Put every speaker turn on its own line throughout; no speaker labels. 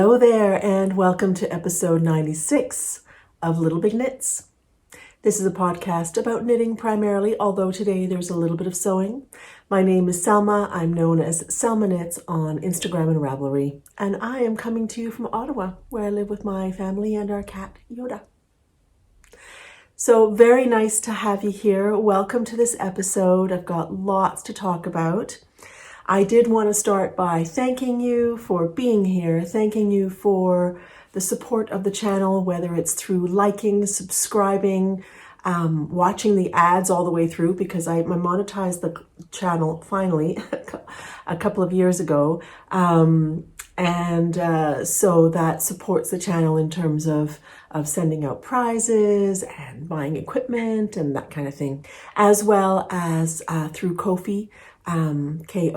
Hello there and welcome to episode 96 of Little Big Knits. This is a podcast about knitting primarily, although today there's a little bit of sewing. My name is Selma. I'm known as Selma Knits on Instagram and Ravelry, and I am coming to you from Ottawa, where I live with my family and our cat Yoda. So very nice to have you here. Welcome to this episode. I've got lots to talk about. I did want to start by thanking you for being here, thanking you for the support of the channel, whether it's through liking, subscribing, watching the ads all the way through, because I monetized the channel finally a couple of years ago. So that supports the channel in terms of sending out prizes and buying equipment and that kind of thing, as well as through Ko-fi. Ko-fi,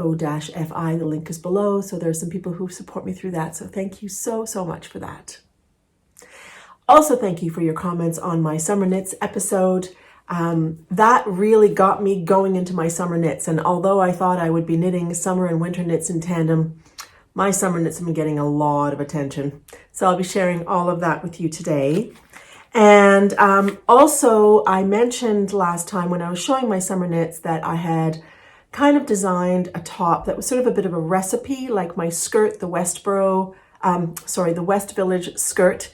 the link is below. So there's some people who support me through that. So thank you so much for that. Also, thank you for your comments on my summer knits episode. That really got me going into my summer knits. And although I thought I would be knitting summer and winter knits in tandem, my summer knits have been getting a lot of attention. So I'll be sharing all of that with you today. And also, I mentioned last time when I was showing my summer knits that I had kind of designed a top that was sort of a bit of a recipe, like my skirt, the West Village skirt.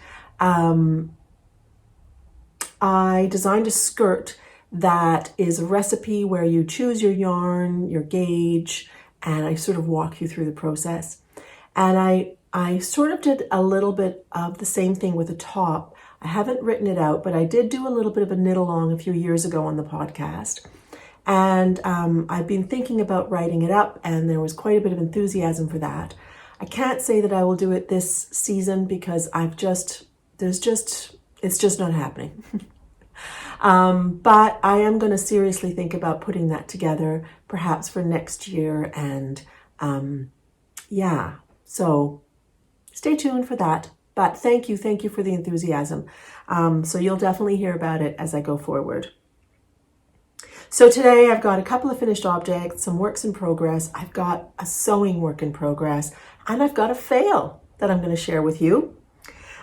I designed a skirt that is a recipe where you choose your yarn, your gauge, and I sort of walk you through the process. And I sort of did a little bit of the same thing with a top. I haven't written it out, but I did do a little bit of a knit along a few years ago on the podcast. And I've been thinking about writing it up, and there was quite a bit of enthusiasm for that. I can't say that I will do it this season because it's just not happening. But I am going to seriously think about putting that together, perhaps for next year. And so stay tuned for that. But thank you for the enthusiasm. So you'll definitely hear about it as I go forward. So today I've got a couple of finished objects, some works in progress. I've got a sewing work in progress, and I've got a fail that I'm going to share with you.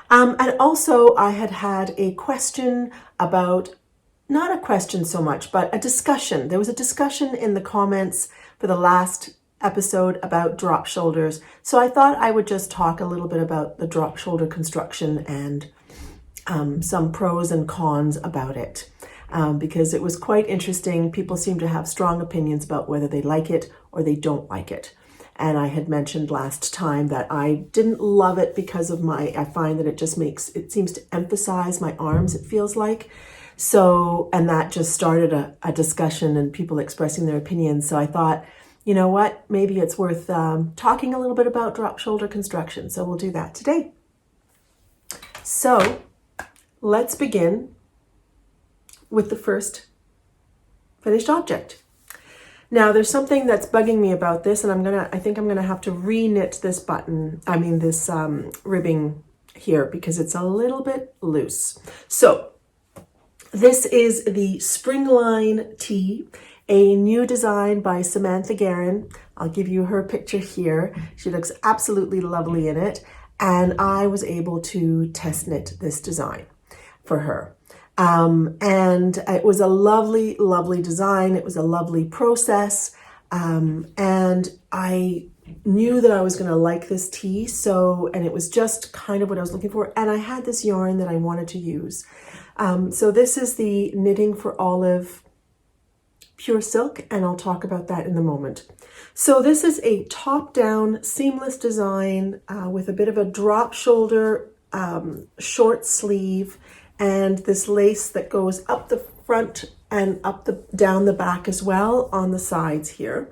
And also I had a question about, not a question so much, but a discussion. There was a discussion in the comments for the last episode about drop shoulders. So I thought I would just talk a little bit about the drop shoulder construction and some pros and cons about it. Because it was quite interesting. People seem to have strong opinions about whether they like it or they don't like it. And I had mentioned last time that I didn't love it because of I find that it seems to emphasize my arms, it feels like. So, and that just started a discussion and people expressing their opinions. So I thought, you know what, maybe it's worth talking a little bit about drop shoulder construction. So we'll do that today. So let's begin with the first finished object. Now there's something that's bugging me about this, and I think I'm gonna have to re-knit this this ribbing here because it's a little bit loose. So this is the Springline tee, a new design by Samantha Ciaran. I'll give you her picture here. She looks absolutely lovely in it, and I was able to test knit this design for her. And it was a lovely, lovely design. It was a lovely process. And I knew that I was going to like this tee. And it was just kind of what I was looking for. And I had this yarn that I wanted to use. So this is the Knitting for Olive Pure Silk, and I'll talk about that in a moment. So this is a top-down seamless design with a bit of a drop shoulder, short sleeve, and this lace that goes up the front and down the back as well on the sides here.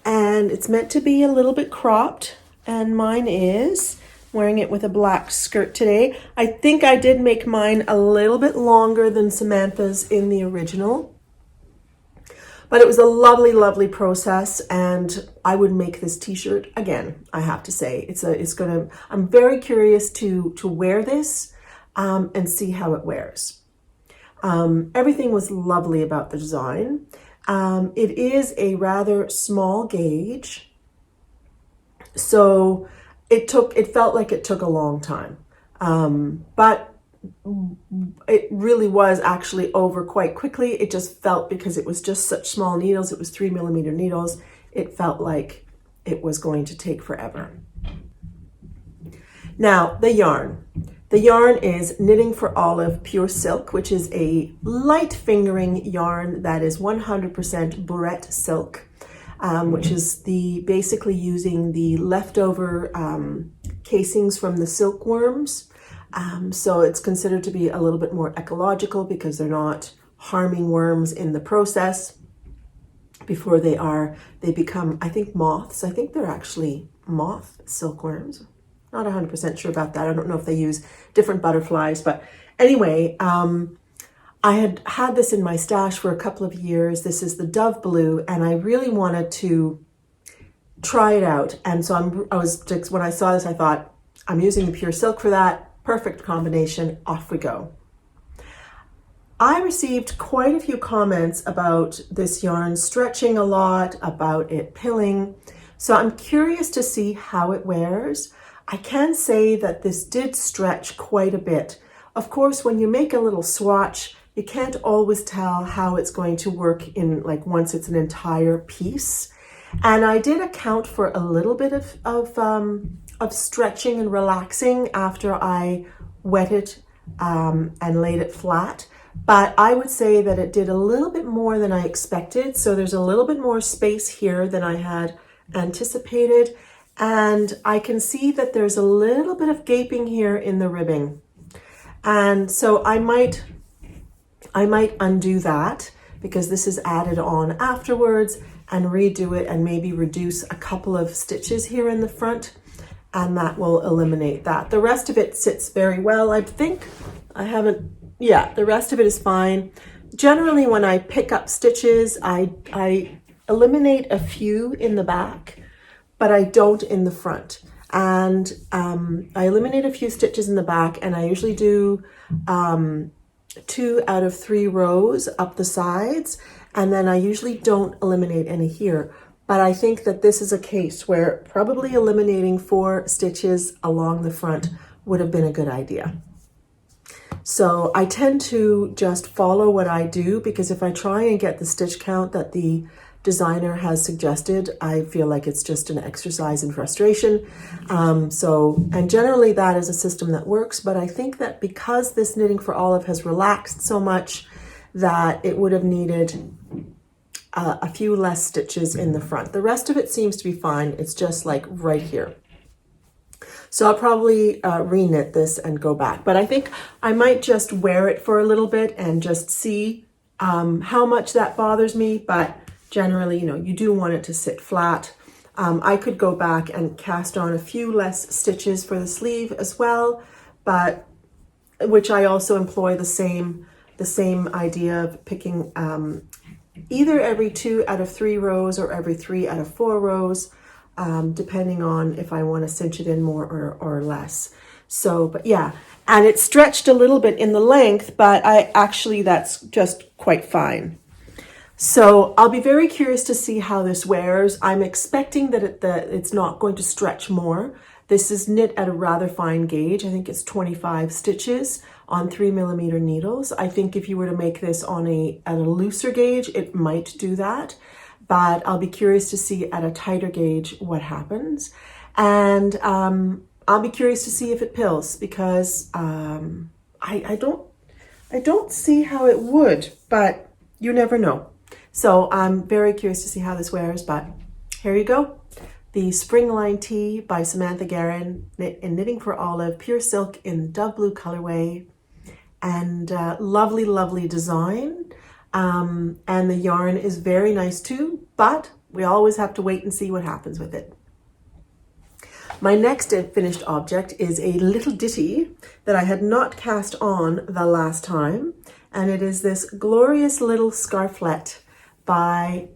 And it's meant to be a little bit cropped, and mine is. Wearing it with a black skirt today. I think I did make mine a little bit longer than Samantha's in the original. But it was a lovely, lovely process, and I would make this t-shirt again, I have to say. I'm very curious to wear this. And see how it wears. Everything was lovely about the design. It is a rather small gauge. So it felt like it took a long time. But it really was actually over quite quickly. It just felt, because it was just such small needles, it was 3mm needles, it felt like it was going to take forever. Now, the yarn. The yarn is Knitting for Olive Pure Silk, which is a light fingering yarn that is 100% burette silk, which is basically using the leftover casings from the silkworms. So it's considered to be a little bit more ecological because they're not harming worms in the process before they become, I think, moths. I think they're actually moth silkworms. Not 100% sure about that. I don't know if they use different butterflies, but anyway, I had this in my stash for a couple of years. This is the Dove Blue, and I really wanted to try it out. And so when I saw this, I thought, I'm using the pure silk for that. Perfect combination. Off we go. I received quite a few comments about this yarn stretching a lot, about it pilling. So I'm curious to see how it wears. I can say that this did stretch quite a bit. Of course, when you make a little swatch, you can't always tell how it's going to work in, like, once it's an entire piece. And I did account for a little bit of stretching and relaxing after I wet it and laid it flat. But I would say that it did a little bit more than I expected. So there's a little bit more space here than I had anticipated. And I can see that there's a little bit of gaping here in the ribbing. And so I might undo that, because this is added on afterwards, and redo it and maybe reduce a couple of stitches here in the front, and that will eliminate that. The rest of it sits very well. I think the rest of it is fine. Generally, when I pick up stitches, I eliminate a few in the back, but I don't in the front. And I eliminate a few stitches in the back, and I usually do 2 out of 3 rows up the sides, and then I usually don't eliminate any here. But I think that this is a case where probably eliminating 4 stitches along the front would have been a good idea. So I tend to just follow what I do, because if I try and get the stitch count that the designer has suggested, I feel like it's just an exercise in frustration. And generally that is a system that works, but I think that because this Knitting for Olive has relaxed so much, that it would have needed a few less stitches in the front. The rest of it seems to be fine. It's just like right here. So I'll probably re-knit this and go back, but I think I might just wear it for a little bit and just see how much that bothers me. But generally, you do want it to sit flat. I could go back and cast on a few less stitches for the sleeve as well, but which I also employ the same idea of picking either every 2 out of 3 rows or every 3 out of 4 rows, depending on if I want to cinch it in more or less. So, but yeah, and it stretched a little bit in the length, but that's just quite fine. So I'll be very curious to see how this wears. I'm expecting that it's not going to stretch more. This is knit at a rather fine gauge. I think it's 25 stitches on 3mm needles. I think if you were to make this at a looser gauge, it might do that. But I'll be curious to see at a tighter gauge what happens. And I'll be curious to see if it pills, because I don't see how it would, but you never know. So I'm very curious to see how this wears, but here you go. The Springline Tee by Samantha Ciaran in Knitting for Olive, pure silk in Dove Blue colorway, and lovely, lovely design. And the yarn is very nice too, but we always have to wait and see what happens with it. My next finished object is a little ditty that I had not cast on the last time, and it is this glorious little scarflet by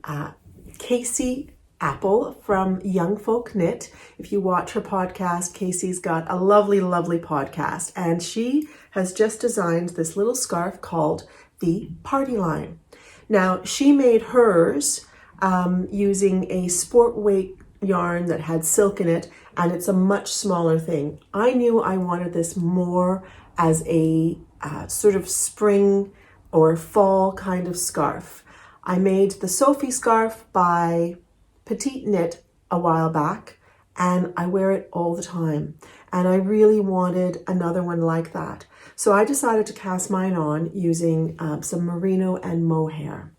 Casey Apple from Young Folk Knit. If you watch her podcast, Casey's got a lovely, lovely podcast, and she has just designed this little scarf called the Party Line. Now, she made hers using a sport weight yarn that had silk in it, and it's a much smaller thing. I knew I wanted this more as a sort of spring or fall kind of scarf. I made the Sophie scarf by Petite Knit a while back, and I wear it all the time. And I really wanted another one like that. So I decided to cast mine on using some merino and mohair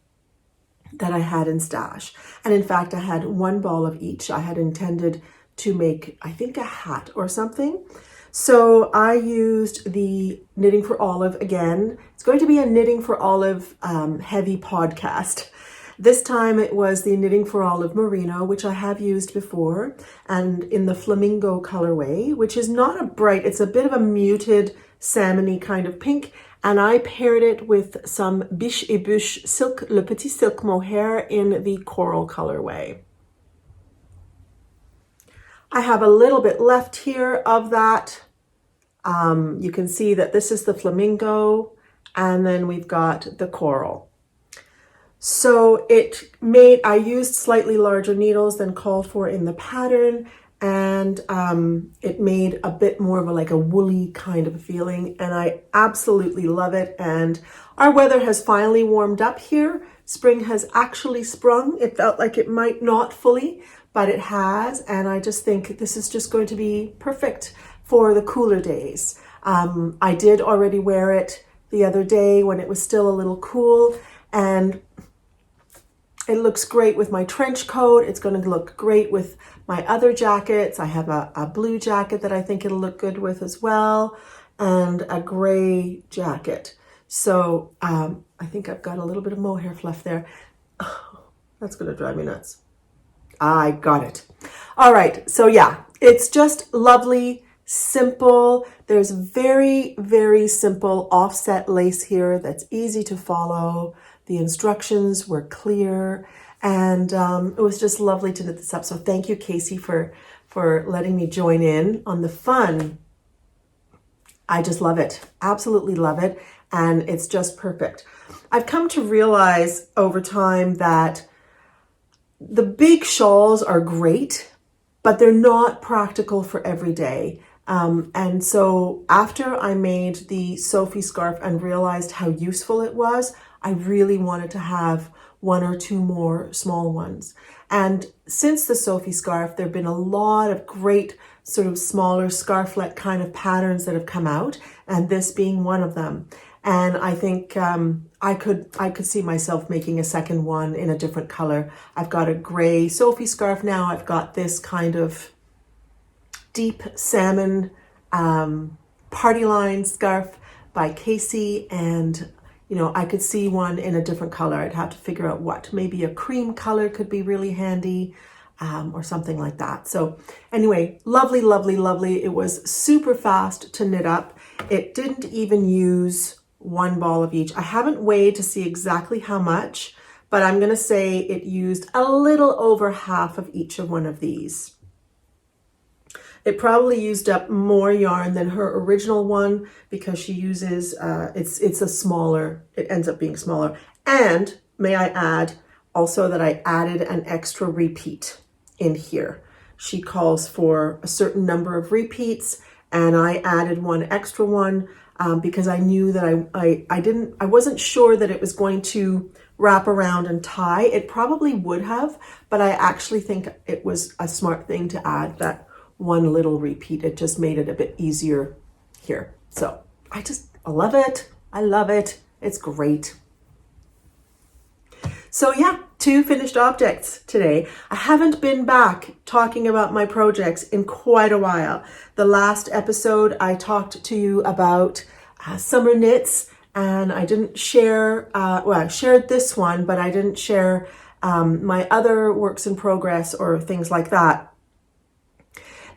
that I had in stash. And in fact, I had one ball of each. I had intended to make, I think, a hat or something. So I used the Knitting for Olive again. It's going to be a Knitting for Olive heavy podcast. This time it was the Knitting for Olive Merino, which I have used before, and in the Flamingo colorway, which is not a bright, it's a bit of a muted salmony kind of pink. And I paired it with some Biche et Bûche Silk, Le Petit Silk Mohair in the Coral colorway. I have a little bit left here of that. You can see that this is the Flamingo, and then we've got the Coral. So I used slightly larger needles than called for in the pattern, and it made a bit more of like a woolly kind of feeling, and I absolutely love it. And our weather has finally warmed up here. Spring has actually sprung. It felt like it might not fully, but it has, and I just think this is just going to be perfect for the cooler days. I did already wear it the other day when it was still a little cool, and it looks great with my trench coat. It's going to look great with my other jackets. I have a blue jacket that I think it'll look good with as well, and a gray jacket. So I think I've got a little bit of mohair fluff there. Oh, that's going to drive me nuts. I got it. All right. So yeah, it's just lovely, simple. There's very, very simple offset lace here that's easy to follow. The instructions were clear, and it was just lovely to knit this up. So thank you, Casey, for letting me join in on the fun. I just love it. Absolutely love it. And it's just perfect. I've come to realize over time that the big shawls are great, but they're not practical for every day. And so after I made the Sophie scarf and realized how useful it was, I really wanted to have one or two more small ones. And since the Sophie scarf, there have been a lot of great sort of smaller scarflet kind of patterns that have come out, and this being one of them. And I think I could see myself making a second one in a different color. I've got a gray Sophie scarf now. I've got this kind of deep salmon party line scarf by Casey, and you know, I could see one in a different color. I'd have to figure out what. Maybe a cream color could be really handy, or something like that. So anyway, lovely, lovely, lovely. It was super fast to knit up. It didn't even use one ball of each. I haven't weighed to see exactly how much, but I'm going to say it used a little over half of each of one of these. It probably used up more yarn than her original one because she uses, it's a smaller, it ends up being smaller. And may I add also that I added an extra repeat in here. She calls for a certain number of repeats, and I added one extra one because I knew that I wasn't sure that it was going to wrap around and tie. It probably would have, but I actually think it was a smart thing to add that one little repeat. It just made it a bit easier here. So I love it. I love it. It's great. So yeah, 2 finished objects today. I haven't been back talking about my projects in quite a while. The last episode I talked to you about summer knits, and I didn't share, well, I shared this one, but I didn't share my other works in progress or things like that.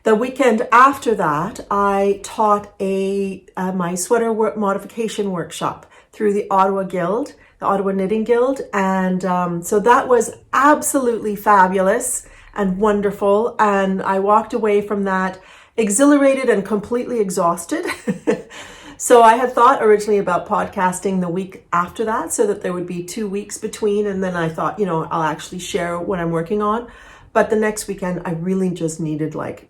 The weekend after that, I taught my sweater modification workshop through the Ottawa Guild, the Ottawa Knitting Guild. And so that was absolutely fabulous and wonderful. And I walked away from that exhilarated and completely exhausted. So I had thought originally about podcasting the week after that so that there would be 2 weeks between. And then I thought, you know, I'll actually share what I'm working on. But the next weekend, I really just needed like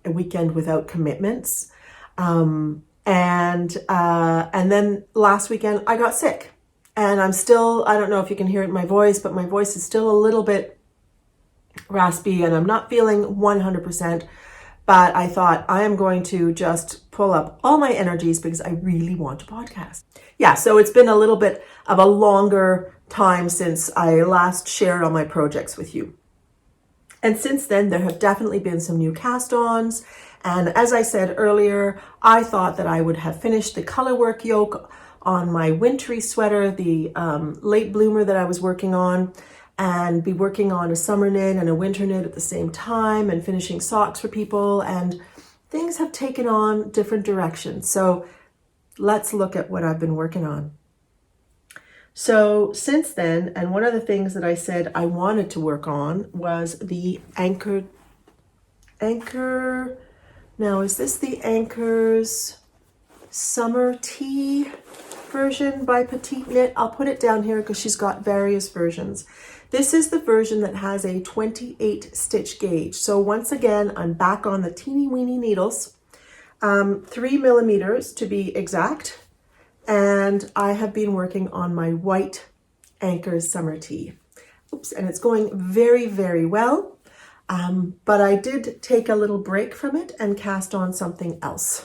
a weekend without commitments. And then last weekend I got sick, and I'm still, I don't know if you can hear it in my voice, but my voice is still a little bit raspy and I'm not feeling 100%, but I thought I am going to just pull up all my energies because I really want to podcast. Yeah, so it's been a little bit of a longer time since I last shared all my projects with you. And since then, there have definitely been some new cast-ons. And as I said earlier, I thought that I would have finished the colorwork yoke on my wintry sweater, the late bloomer that I was working on, and be working on a summer knit and a winter knit at the same time and finishing socks for people. And things have taken on different directions. So let's look at what I've been working on. So since then, and one of the things that I said I wanted to work on was the Anker, now is this the Anker's Summer Tee version by Petite Knit? I'll put it down here because she's got various versions. This is the version that has a 28 stitch gauge. So once again, I'm back on the teeny weeny needles, 3mm to be exact. And I have been working on my white Anker's Summer Tee. Oops, and it's going very, very well. But I did take a little break from it and cast on something else.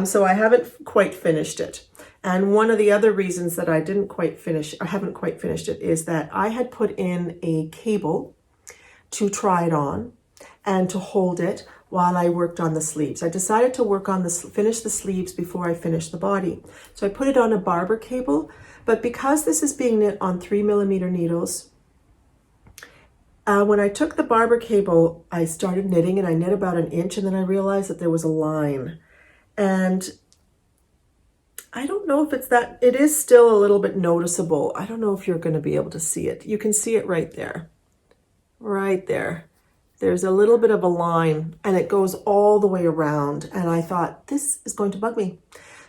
So I haven't quite finished it. And one of the other reasons that I haven't quite finished it is that I had put in a cable to try it on and to hold it while I worked on the sleeves. I decided to finish the sleeves before I finished the body. So I put it on a barber cable, but because this is being knit on 3mm needles, when I took the barber cable, I started knitting and I knit about an inch, and then I realized that there was a line. And I don't know if it's that, it is still a little bit noticeable. I don't know if you're going to be able to see it. You can see it right there. Right there. There's a little bit of a line and it goes all the way around. And I thought, this is going to bug me.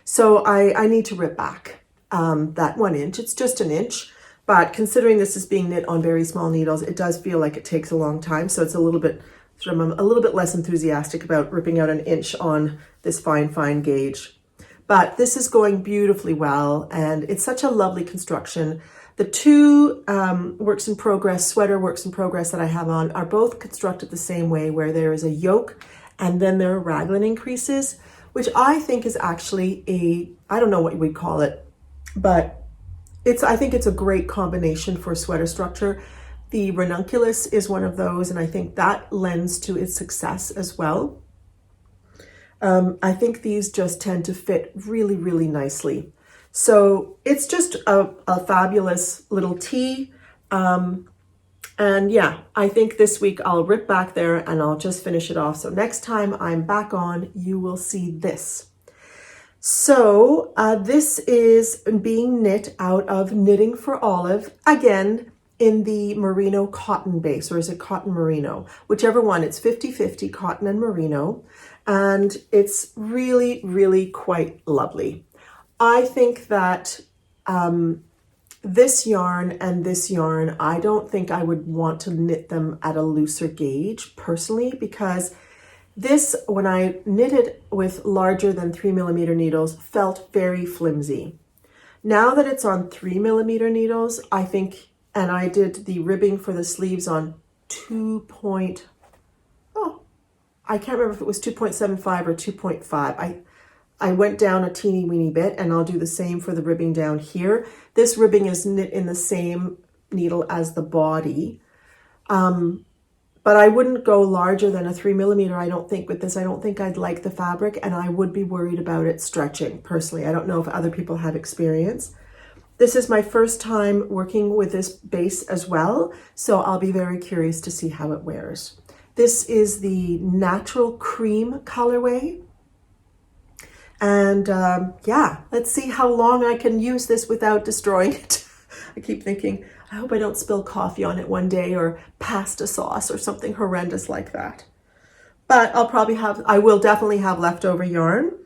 So I need to rip back that 1 inch. It's just an inch. But considering this is being knit on very small needles, it does feel like it takes a long time. So it's a little bit, I'm a little bit less enthusiastic about ripping out an inch on this fine gauge. But this is going beautifully well, and it's such a lovely construction. The two sweater works in progress that I have on are both constructed the same way, where there is a yoke and then there are raglan increases, which I think is actually I don't know what we'd call it, but I think it's a great combination for sweater structure. The ranunculus is one of those, and I think that lends to its success as well. I think these just tend to fit really, really nicely. So it's just a fabulous little tee. And yeah, I think this week I'll rip back there and I'll just finish it off. So next time I'm back on, you will see this. So this is being knit out of Knitting for Olive, again, in the merino cotton base, or is it cotton merino? Whichever one, it's 50-50 cotton and merino. And it's really, really quite lovely. I think that this yarn and this yarn, I don't think I would want to knit them at a looser gauge personally, because this, when I knitted with larger than 3mm needles, felt very flimsy. Now that it's on 3mm needles, I think, and I did the ribbing for the sleeves on I can't remember if it was 2.75 or 2.5. I went down a teeny weeny bit, and I'll do the same for the ribbing down here. This ribbing is knit in the same needle as the body. But I wouldn't go larger than a 3mm, I don't think, with this. I don't think I'd like the fabric, and I would be worried about it stretching, personally. I don't know if other people have experience. This is my first time working with this base as well, so I'll be very curious to see how it wears. This is the Natural Cream colorway. And yeah, let's see how long I can use this without destroying it. I keep thinking, I hope I don't spill coffee on it one day, or pasta sauce or something horrendous like that. But I will definitely have leftover yarn.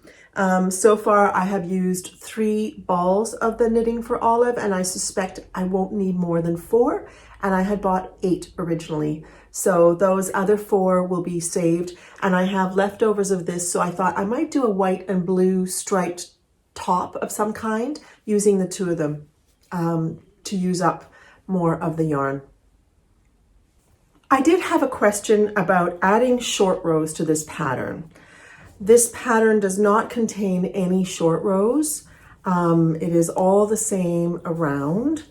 So far I have used 3 balls of the Knitting for Olive, and I suspect I won't need more than 4. And I had bought 8 originally. So those other 4 will be saved, and I have leftovers of this, so I thought I might do a white and blue striped top of some kind using the 2 of them to use up more of the yarn. I did have a question about adding short rows to this pattern. This pattern does not contain any short rows. It is all the same around.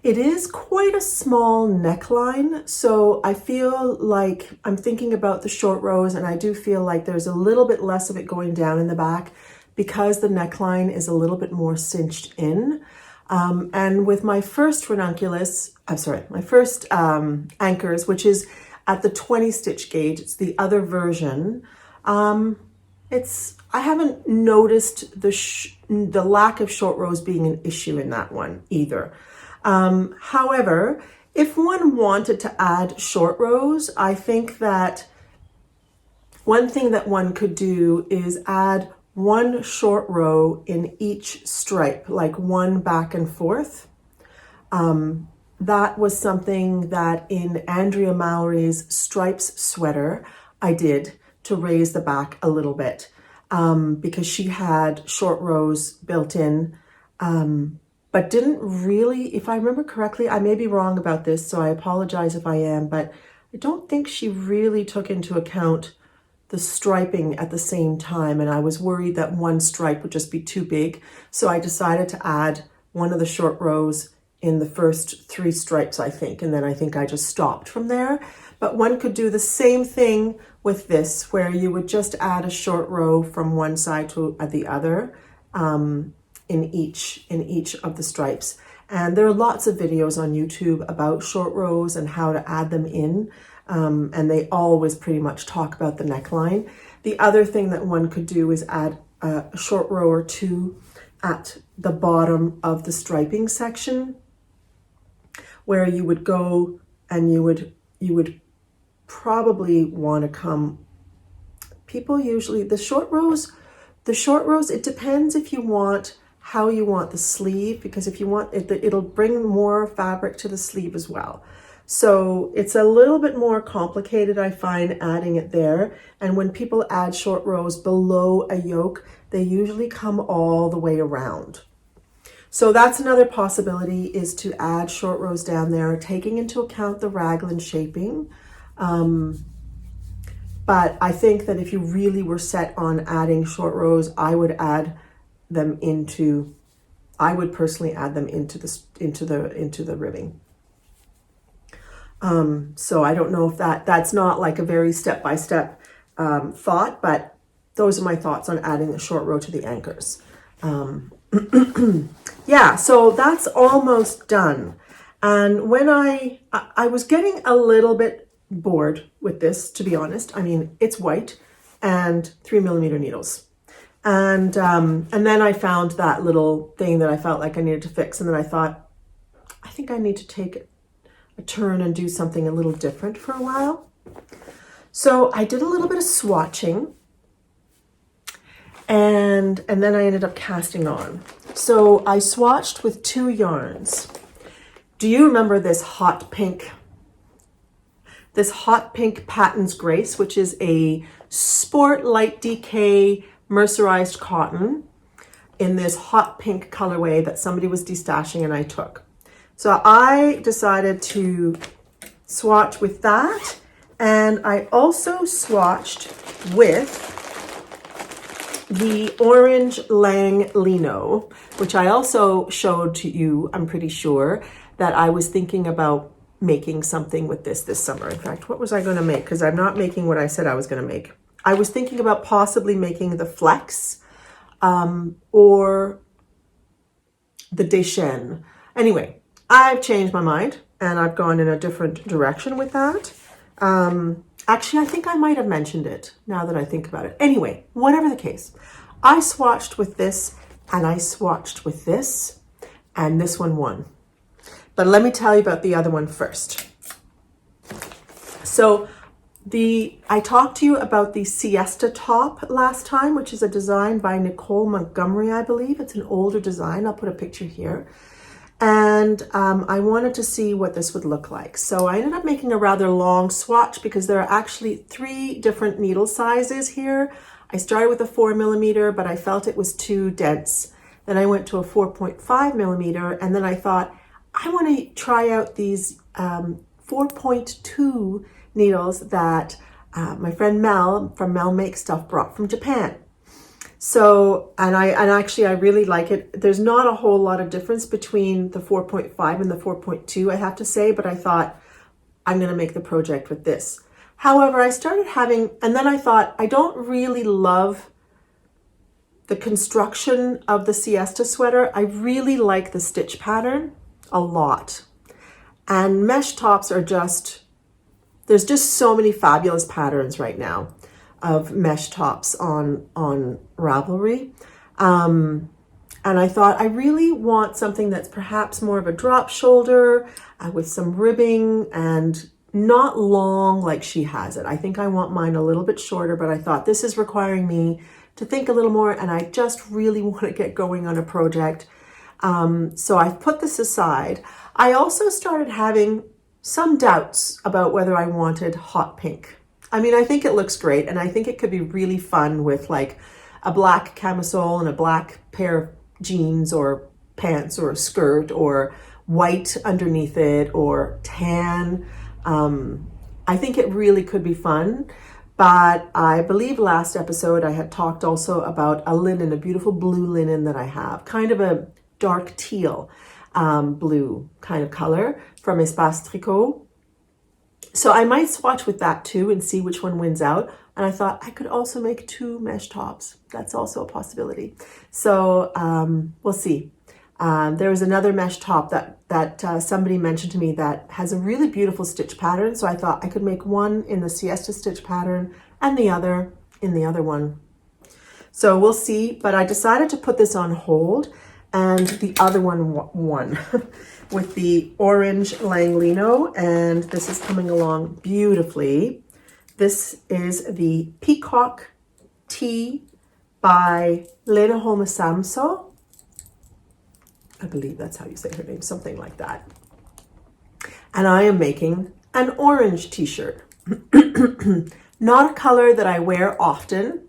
It is quite a small neckline, so I feel like I'm thinking about the short rows, and I do feel like there's a little bit less of it going down in the back because the neckline is a little bit more cinched in. And with my first ranunculus, my first anchors, which is at the 20 stitch gauge, it's the other version. I haven't noticed the lack of short rows being an issue in that one either. However, if one wanted to add short rows, I think that one thing that one could do is add 1 short row in each stripe, like 1 back and forth. That was something that in Andrea Mowry's stripes sweater I did to raise the back a little bit, because she had short rows built in, but didn't really, if I remember correctly, I may be wrong about this, so I apologize if I am, but I don't think she really took into account the striping at the same time, and I was worried that 1 stripe would just be too big, so I decided to add 1 of the short rows in the first 3 stripes, I think, and then I think I just stopped from there. But one could do the same thing with this, where you would just add a short row from one side to the other in each of the stripes. And there are lots of videos on YouTube about short rows and how to add them in. And they always pretty much talk about the neckline. The other thing that one could do is add a short row or 2 at the bottom of the striping section, where you would go and you would probably want to come, people usually, the short rows, it depends if you want, how you want the sleeve, because if you want it, it'll bring more fabric to the sleeve as well. So it's a little bit more complicated, I find, adding it there. And when people add short rows below a yoke, they usually come all the way around. So that's another possibility, is to add short rows down there, taking into account the raglan shaping. But I think that if you really were set on adding short rows, I would personally add them into the ribbing. So I don't know if that's not like a very step-by-step thought, but those are my thoughts on adding the short row to the anchors. Yeah, so that's almost done. And when I was getting a little bit bored with this, to be honest. I mean, it's white and 3mm needles. And then I found that little thing that I felt like I needed to fix. And then I thought, I think I need to take a turn and do something a little different for a while. So I did a little bit of swatching, and then I ended up casting on. So I swatched with 2 yarns. Do you remember this hot pink Patton's Grace, which is a sport light DK mercerized cotton in this hot pink colorway that somebody was destashing and I took. So I decided to swatch with that, and I also swatched with the orange Lang Lino, which I also showed to you, I'm pretty sure, that I was thinking about making something with this summer. In fact, what was I going to make? Because I'm not making what I said I was going to make. I was thinking about possibly making the Flex or the Deschênes. Anyway, I've changed my mind and I've gone in a different direction with that. Actually, I think I might have mentioned it now that I think about it. Anyway, whatever the case, I swatched with this and I swatched with this, and this one won. But let me tell you about the other one first. So I talked to you about the Siesta top last time, which is a design by Nicole Montgomery, I believe. It's an older design. I'll put a picture here. and I wanted to see what this would look like. So I ended up making a rather long swatch because there are actually 3 different needle sizes here. I started with a 4mm, but I felt it was too dense. Then I went to a 4.5mm, and then I thought, I want to try out these 4.2 needles that my friend Mel from Mel Makes Stuff brought from Japan. So, and actually I really like it. There's not a whole lot of difference between the 4.5 and the 4.2, I have to say, but I thought I'm going to make the project with this. However, I started having, and then I thought, I don't really love the construction of the siesta sweater. I really like the stitch pattern a lot. And mesh tops are just, there's just so many fabulous patterns right now of mesh tops on Ravelry. And I thought I really want something that's perhaps more of a drop shoulder with some ribbing and not long like she has it. I think I want mine a little bit shorter, but I thought this is requiring me to think a little more, and I just really want to get going on a project. So I've put this aside. I also started having some doubts about whether I wanted hot pink. I mean, I think it looks great, and I think it could be really fun with like a black camisole and a black pair of jeans or pants or a skirt, or white underneath it, or tan. I think it really could be fun. But I believe last episode I had talked also about a linen, a beautiful blue linen that I have, kind of a dark teal blue kind of color from Espace Tricot. So I might swatch with that too and see which one wins out. And I thought I could also make 2 mesh tops. That's also a possibility. So we'll see. There was another mesh top that somebody mentioned to me that has a really beautiful stitch pattern. So I thought I could make one in the siesta stitch pattern and the other in the other one. So we'll see. But I decided to put this on hold, and the other one won with the orange Langlino, and this is coming along beautifully. This is the Peacock Tee by Lento. I believe that's how you say her name, something like that. And I am making an orange t-shirt. Not a color that I wear often,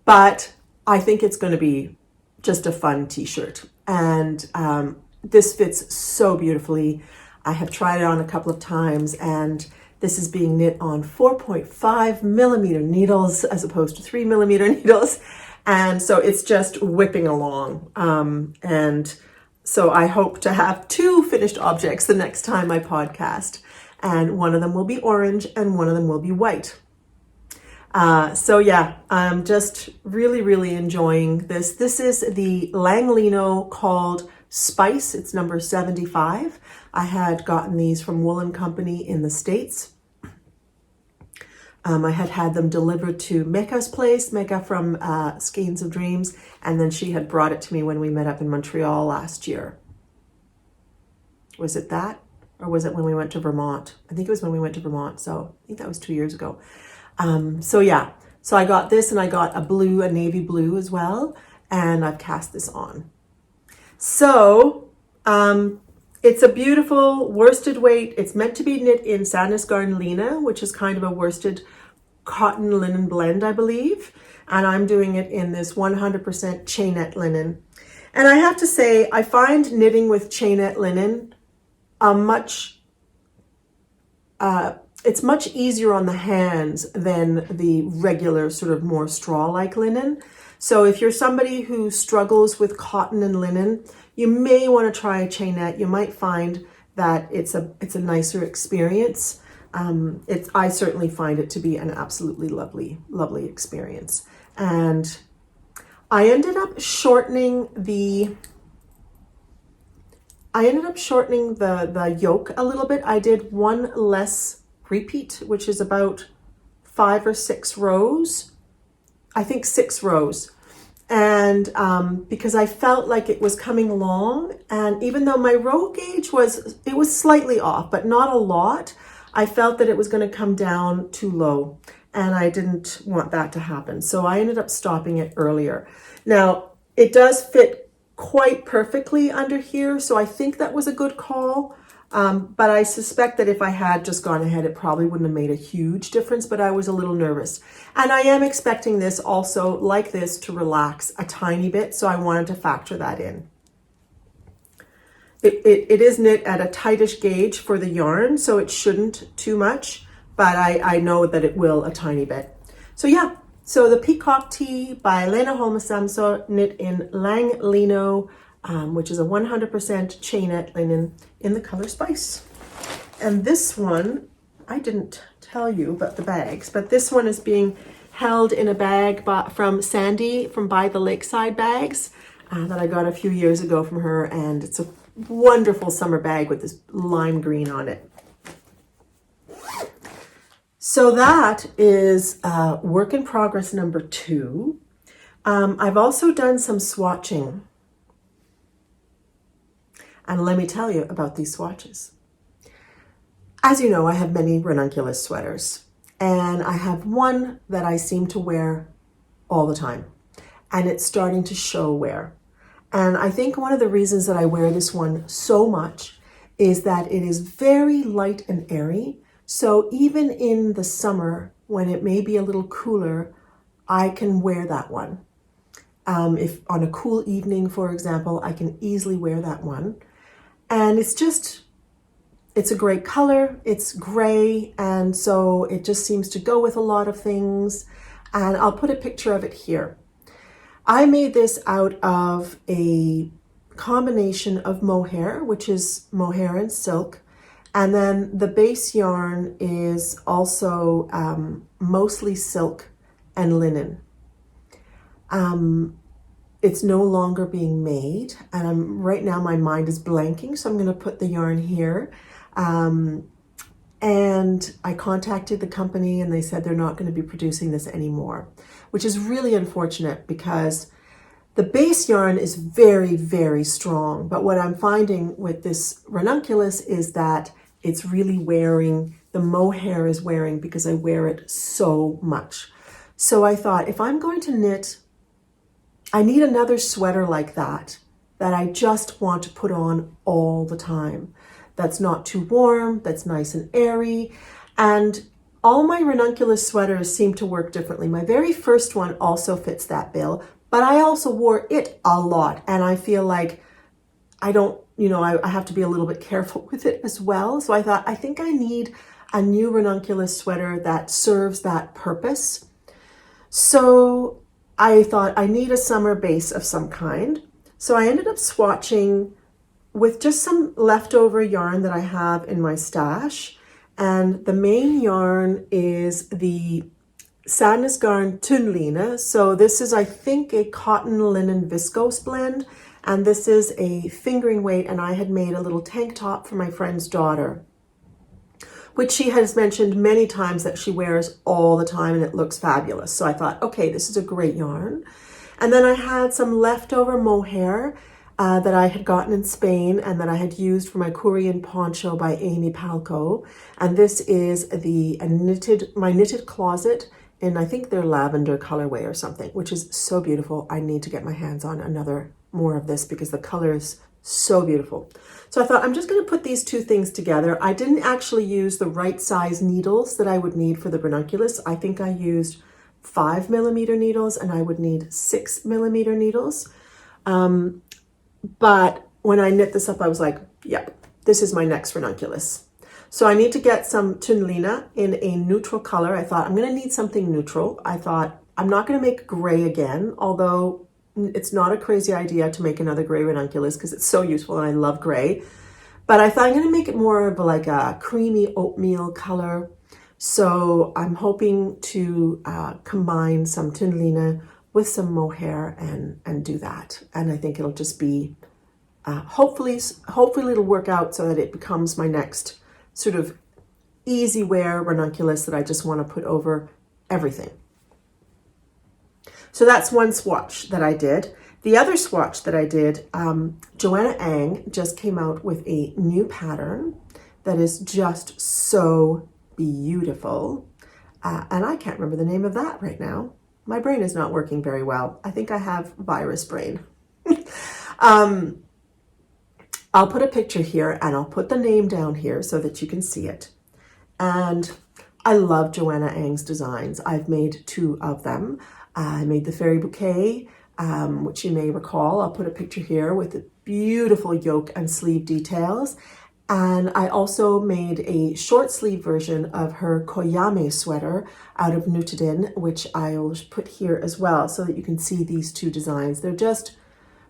but I think it's going to be just a fun t-shirt. And this fits so beautifully. I have tried it on a couple of times, and this is being knit on 4.5mm needles as opposed to 3mm needles. And so it's just whipping along. And so I hope to have 2 finished objects the next time I podcast. And one of them will be orange and one of them will be white. So yeah, I'm just really, really enjoying this. This is the Langlino called Spice. It's number 75. I had gotten these from Woolen Company in the States. I had them delivered to Mecca's place, Mecca from Skeins of Dreams, and then she had brought it to me when we met up in Montreal last year. Was it that? Or was it when we went to Vermont? I think it was when we went to Vermont, so I think that was 2 years ago. So yeah, so I got this, and I got a navy blue as well, and I've cast this on. So it's a beautiful worsted weight. It's meant to be knit in Sandnes Garn Lina, which is kind of a worsted cotton linen blend, I believe. And I'm doing it in this 100% chainette linen. And I have to say, I find knitting with chainette linen it's much easier on the hands than the regular sort of more straw-like linen. So if you're somebody who struggles with cotton and linen, you may want to try a chainette. You might find that it's a nicer experience. I certainly find it to be an absolutely lovely, lovely experience. And I ended up shortening the yoke a little bit. I did one less repeat, which is about 5 or 6 rows. I think 6 rows. And because I felt like it was coming along, and even though my row gauge was slightly off, but not a lot, I felt that it was going to come down too low, and I didn't want that to happen. So I ended up stopping it earlier. Now, it does fit quite perfectly under here, so I think that was a good call. But I suspect that if I had just gone ahead, it probably wouldn't have made a huge difference, but I was a little nervous. And I am expecting this also, like this, to relax a tiny bit, so I wanted to factor that in. It is knit at a tightish gauge for the yarn, so it shouldn't too much, but I know that it will a tiny bit. So yeah, so the Peacock Tee by Lena Holmesamso, knit in Lang Lino, which is a 100% chainette linen in the color Spice. And this one, I didn't tell you about the bags, but this one is being held in a bag from Sandy from By the Lakeside Bags that I got a few years ago from her, and it's a wonderful summer bag with this lime green on it. So that is work in progress number 2. I've also done some swatching. And let me tell you about these swatches. As you know, I have many ranunculus sweaters, and I have one that I seem to wear all the time, and it's starting to show wear. And I think one of the reasons that I wear this one so much is that it is very light and airy. So even in the summer, when it may be a little cooler, I can wear that one. If on a cool evening, for example, I can easily wear that one. And it's a great color, it's gray, and so it just seems to go with a lot of things. And I'll put a picture of it here. I made this out of a combination of mohair, which is mohair and silk, and then the base yarn is also mostly silk and linen. It's no longer being made, and right now my mind is blanking, so I'm going to put the yarn here. And I contacted the company and they said they're not going to be producing this anymore, which is really unfortunate because the base yarn is very, very strong. But what I'm finding with this ranunculus is that it's really wearing, the mohair is wearing because I wear it so much. So I thought, if I'm going to knit, I need another sweater like that I just want to put on all the time. That's not too warm, that's nice and airy. And all my ranunculus sweaters seem to work differently. My very first one also fits that bill, but I also wore it a lot. And I feel like I don't, I have to be a little bit careful with it as well. So I thought, I think I need a new ranunculus sweater that serves that purpose. So I thought I need a summer base of some kind. So I ended up swatching with just some leftover yarn that I have in my stash. And the main yarn is the Sadness Garn Tunline. So this is, I think, a cotton linen viscose blend. And this is a fingering weight, and I had made a little tank top for my friend's daughter, which she has mentioned many times that she wears all the time and it looks fabulous. So I thought, okay, this is a great yarn. And then I had some leftover mohair that I had gotten in Spain and that I had used for my Korean poncho by Amy Palco. And this is my knitted closet in, I think they're lavender colorway or something, which is so beautiful. I need to get my hands on more of this because the color is so beautiful. So I thought, I'm just going to put these two things together. I didn't actually use the right size needles that I would need for the ranunculus. I think I used 5mm needles and I would need 6mm needles. But when I knit this up, I was like, yep, this is my next ranunculus. So I need to get some tunline in a neutral color. I thought I'm going to need something neutral. I thought I'm not going to make gray again, although it's not a crazy idea to make another gray ranunculus because it's so useful and I love gray. But I thought I'm going to make it more of like a creamy oatmeal color. So I'm hoping to combine some tunline with some mohair and do that. And I think it'll just be, hopefully it'll work out so that it becomes my next sort of easy wear ranunculus that I just want to put over everything. So that's one swatch that I did. The other swatch that I did, Joanna Ang just came out with a new pattern that is just so beautiful. And I can't remember the name of that right now. My brain is not working very well. I think I have virus brain. I'll put a picture here and I'll put the name down here so that you can see it. And I love Joanna Ang's designs. I've made 2 of them. I made the fairy bouquet, which you may recall. I'll put a picture here with the beautiful yoke and sleeve details. And I also made a short sleeve version of her koyame sweater out of Nutidin, which I'll put here as well so that you can see these 2 designs. They're just,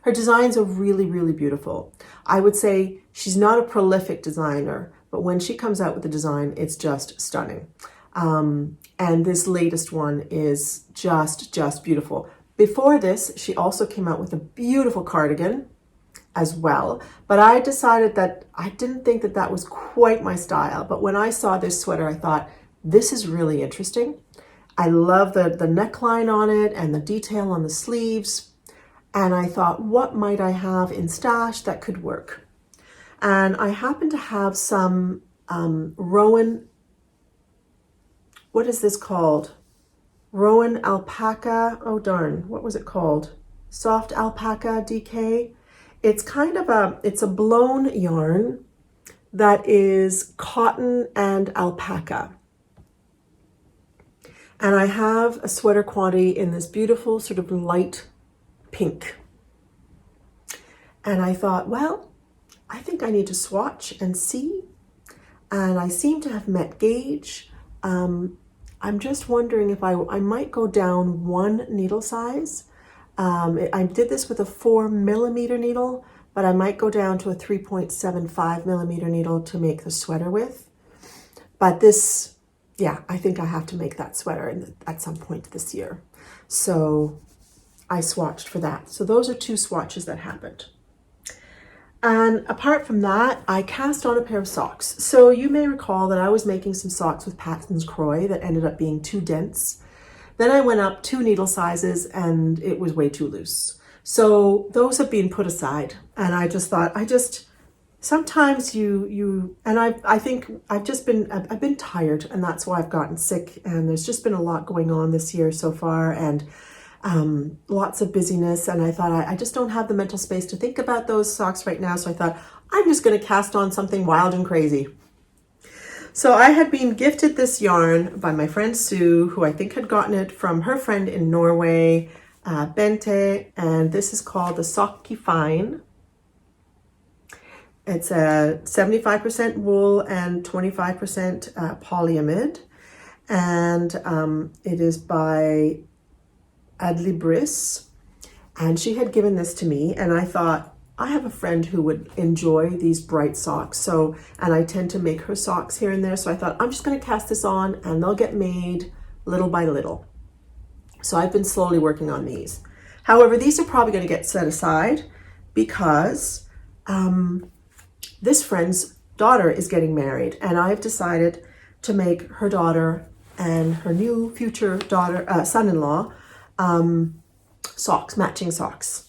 her designs are really, really beautiful. I would say she's not a prolific designer, but when she comes out with a design, it's just stunning. And this latest one is just beautiful. Before this, she also came out with a beautiful cardigan as well, but I decided that I didn't think that that was quite my style. But when I saw this sweater, I thought, this is really interesting. I love the neckline on it and the detail on the sleeves. And I thought, what might I have in stash that could work? And I happen to have some Rowan, what is this called? Rowan alpaca, oh darn, what was it called? Soft alpaca DK. It's kind of it's a blown yarn that is cotton and alpaca. And I have a sweater quantity in this beautiful sort of light pink. And I thought, well, I think I need to swatch and see. And I seem to have met gauge. I'm just wondering if I might go down 1 needle size. I did this with a 4mm needle, but I might go down to a 3.75mm needle to make the sweater with. But this, yeah, I think I have to make that sweater at some point this year. So I swatched for that. So those are 2 swatches that happened. And apart from that, I cast on a pair of socks. So you may recall that I was making some socks with Patton's Croy that ended up being too dense. Then I went up 2 needle sizes and it was way too loose. So those have been put aside. And I just thought, sometimes I think I've been tired, and that's why I've gotten sick. And there's just been a lot going on this year so far, and lots of busyness. And I thought, I just don't have the mental space to think about those socks right now. So I thought, I'm just going to cast on something wild and crazy. So I had been gifted this yarn by my friend Sue, who I think had gotten it from her friend in Norway, Bente, and this is called the Sokki Fine. It's a 75% wool and 25% polyamide, and it is by Adlibris, and she had given this to me, and I thought, I have a friend who would enjoy these bright socks, and I tend to make her socks here and there, so I thought, I'm just going to cast this on and they'll get made little by little. So I've been slowly working on these. However, these are probably going to get set aside because this friend's daughter is getting married, and I've decided to make her daughter and her new future daughter, son-in-law, socks, matching socks.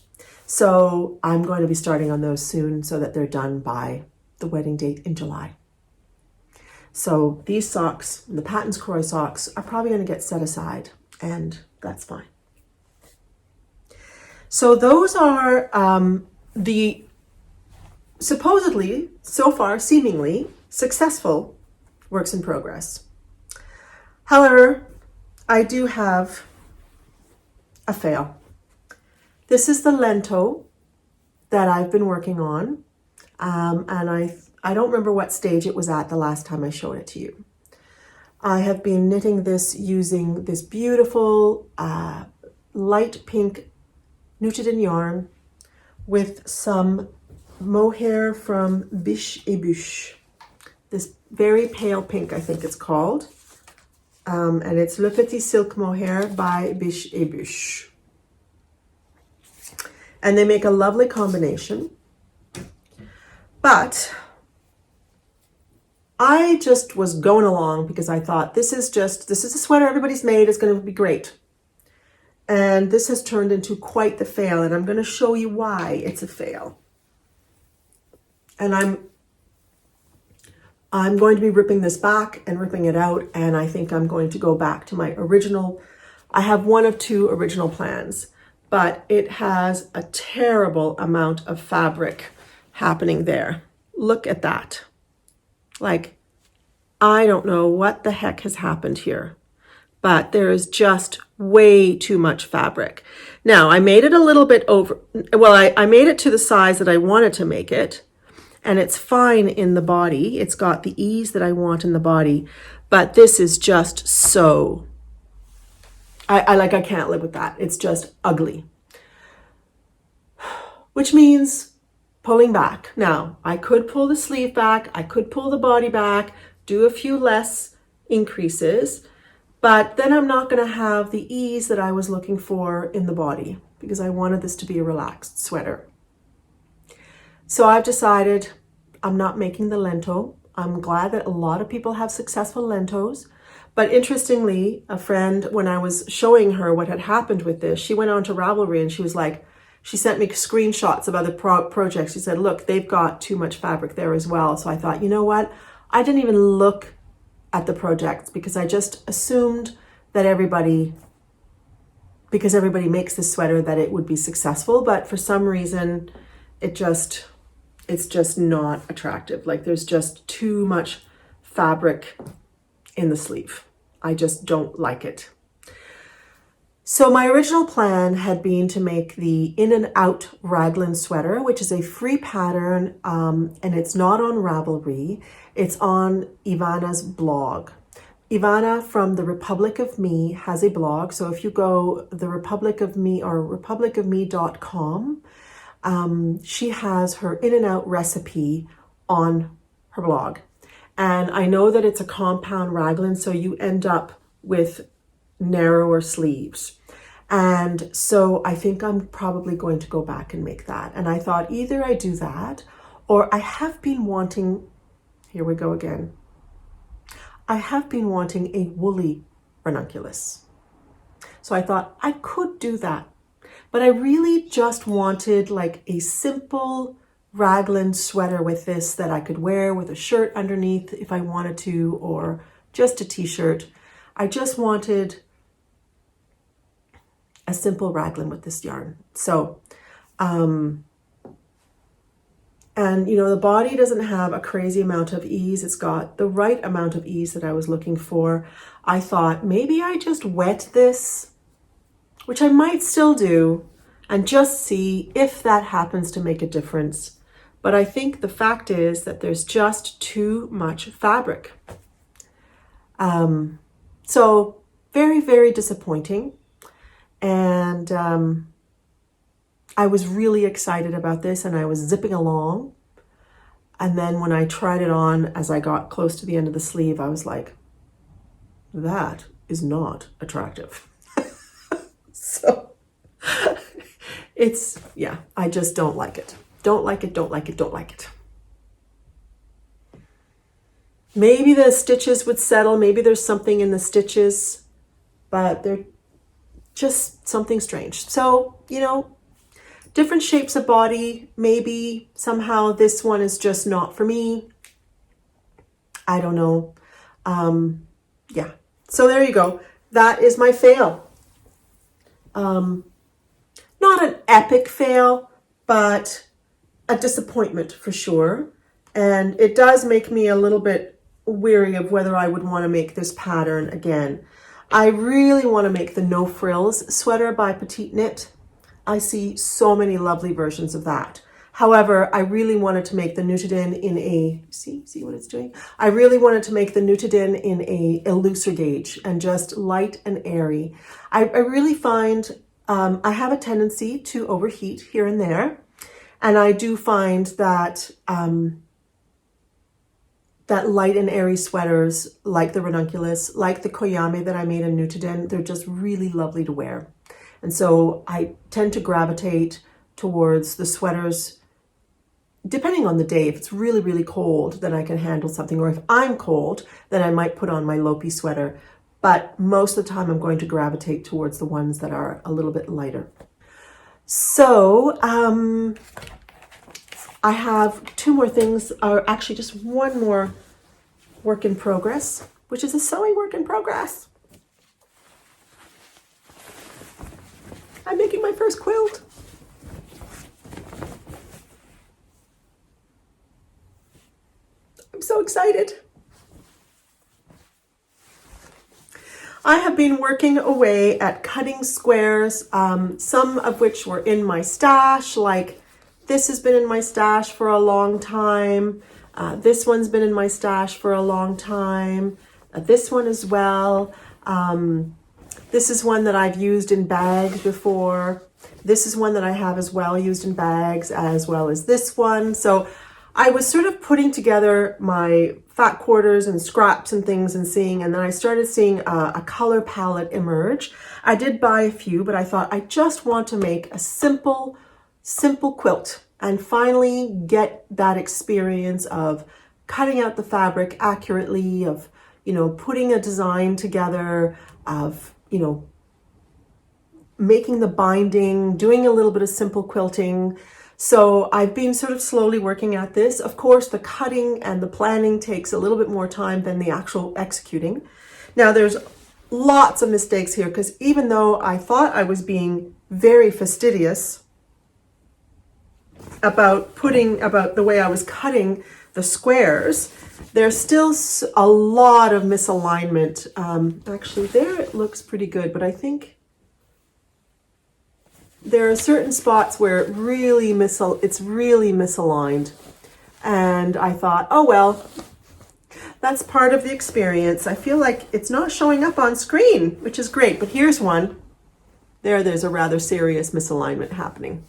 So I'm going to be starting on those soon so that they're done by the wedding date in July. So these socks, the Patton's Croy socks, are probably going to get set aside, and that's fine. So those are the supposedly, so far, seemingly successful works in progress. However, I do have a fail. This is the Lento that I've been working on, and I don't remember what stage it was at the last time I showed it to you. I have been knitting this using this beautiful light pink Nutidin yarn with some mohair from Biche et Bûche. This very pale pink, I think it's called, and it's Le Petit Silk Mohair by Biche et Bûche. And they make a lovely combination. But I just was going along because I thought this is a sweater everybody's made, it's going to be great. And this has turned into quite the fail, and I'm going to show you why it's a fail. And I'm going to be ripping this back and ripping it out, and I think I'm going to go back to my original. I have one of 2 original plans. but it has a terrible amount of fabric happening there. Look at that. Like, I don't know what the heck has happened here, but there is just way too much fabric. Now, I made it a little bit over, well, I made it to the size that I wanted to make it, and it's fine in the body. It's got the ease that I want in the body, but this is just so, I can't live with that. It's just ugly. Which means pulling back. Now, I could pull the sleeve back, I could pull the body back, do a few less increases, but then I'm not going to have the ease that I was looking for in the body because I wanted this to be a relaxed sweater. So I've decided I'm not making the Lento. I'm glad that a lot of people have successful Lentos. But interestingly, a friend, when I was showing her what had happened with this, she went on to Ravelry and she was like, she sent me screenshots of other projects. She said, look, they've got too much fabric there as well. So I thought, you know what? I didn't even look at the projects because I just assumed that because everybody makes this sweater, that it would be successful. But for some reason, it's just not attractive. Like, there's just too much fabric in the sleeve. I just don't like it. So my original plan had been to make the In and Out raglan sweater, which is a free pattern, and it's not on Ravelry. It's on Ivana's blog. Ivana from The Republic of Me has a blog. So if you go The Republic of Me or republicofme.com, she has her In and Out recipe on her blog. And I know that it's a compound raglan, so you end up with narrower sleeves. And so I think I'm probably going to go back and make that. And I thought either I do that, or I have been wanting, here we go again. I have been wanting a woolly ranunculus. So I thought I could do that, but I really just wanted like a simple raglan sweater with this that I could wear with a shirt underneath if I wanted to, or just a t-shirt. I just wanted a simple raglan with this yarn. So, and you know, the body doesn't have a crazy amount of ease. It's got the right amount of ease that I was looking for. I thought maybe I just wet this, which I might still do, and just see if that happens to make a difference. But I think the fact is that there's just too much fabric. So very, very disappointing. And I was really excited about this, and I was zipping along. And then when I tried it on, as I got close to the end of the sleeve, I was like, that is not attractive. So it's, yeah, I just don't like it. Don't like it, don't like it, don't like it. Maybe the stitches would settle. Maybe there's something in the stitches, but they're just something strange. So, you know, different shapes of body. Maybe somehow this one is just not for me. I don't know. Yeah. So there you go. That is my fail. Not an epic fail, but a disappointment for sure. And it does make me a little bit weary of whether I would want to make this pattern again. I really want to make the No Frills sweater by Petite Knit. I see so many lovely versions of that. However, I really wanted to make the knitted in a, see what it's doing? I really wanted to make the knitted in a looser gauge and just light and airy. I really find I have a tendency to overheat here and there. And I do find that that light and airy sweaters, like the ranunculus, like the koyame that I made in knitted in, they're just really lovely to wear. And so I tend to gravitate towards the sweaters, depending on the day. If it's really, really cold, then I can handle something. Or if I'm cold, then I might put on my Lopi sweater. But most of the time I'm going to gravitate towards the ones that are a little bit lighter. So I have two more things, or actually just one more work in progress, which is a sewing work in progress. I'm making my first quilt. I'm so excited. I have been working away at cutting squares, some of which were in my stash, like this has been in my stash for a long time. This one's been in my stash for a long time. This one as well. This is one that I've used in bags before. This is one that I have as well used in bags, as well as this one. So I was sort of putting together my fat quarters and scraps and things and seeing, and then I started seeing a color palette emerge. I did buy a few, but I thought I just want to make a simple quilt and finally get that experience of cutting out the fabric accurately, of, you know, putting a design together, of, you know, making the binding, doing a little bit of simple quilting. So I've been sort of slowly working at this. Of course, the cutting and the planning takes a little bit more time than the actual executing. Now there's lots of mistakes here, because even though I thought I was being very fastidious about the way I was cutting the squares, there's still a lot of misalignment. Actually, there it looks pretty good, but I think there are certain spots where it's really misaligned. And I thought, oh well, that's part of the experience. I feel like it's not showing up on screen, which is great, but here's one. There's a rather serious misalignment happening.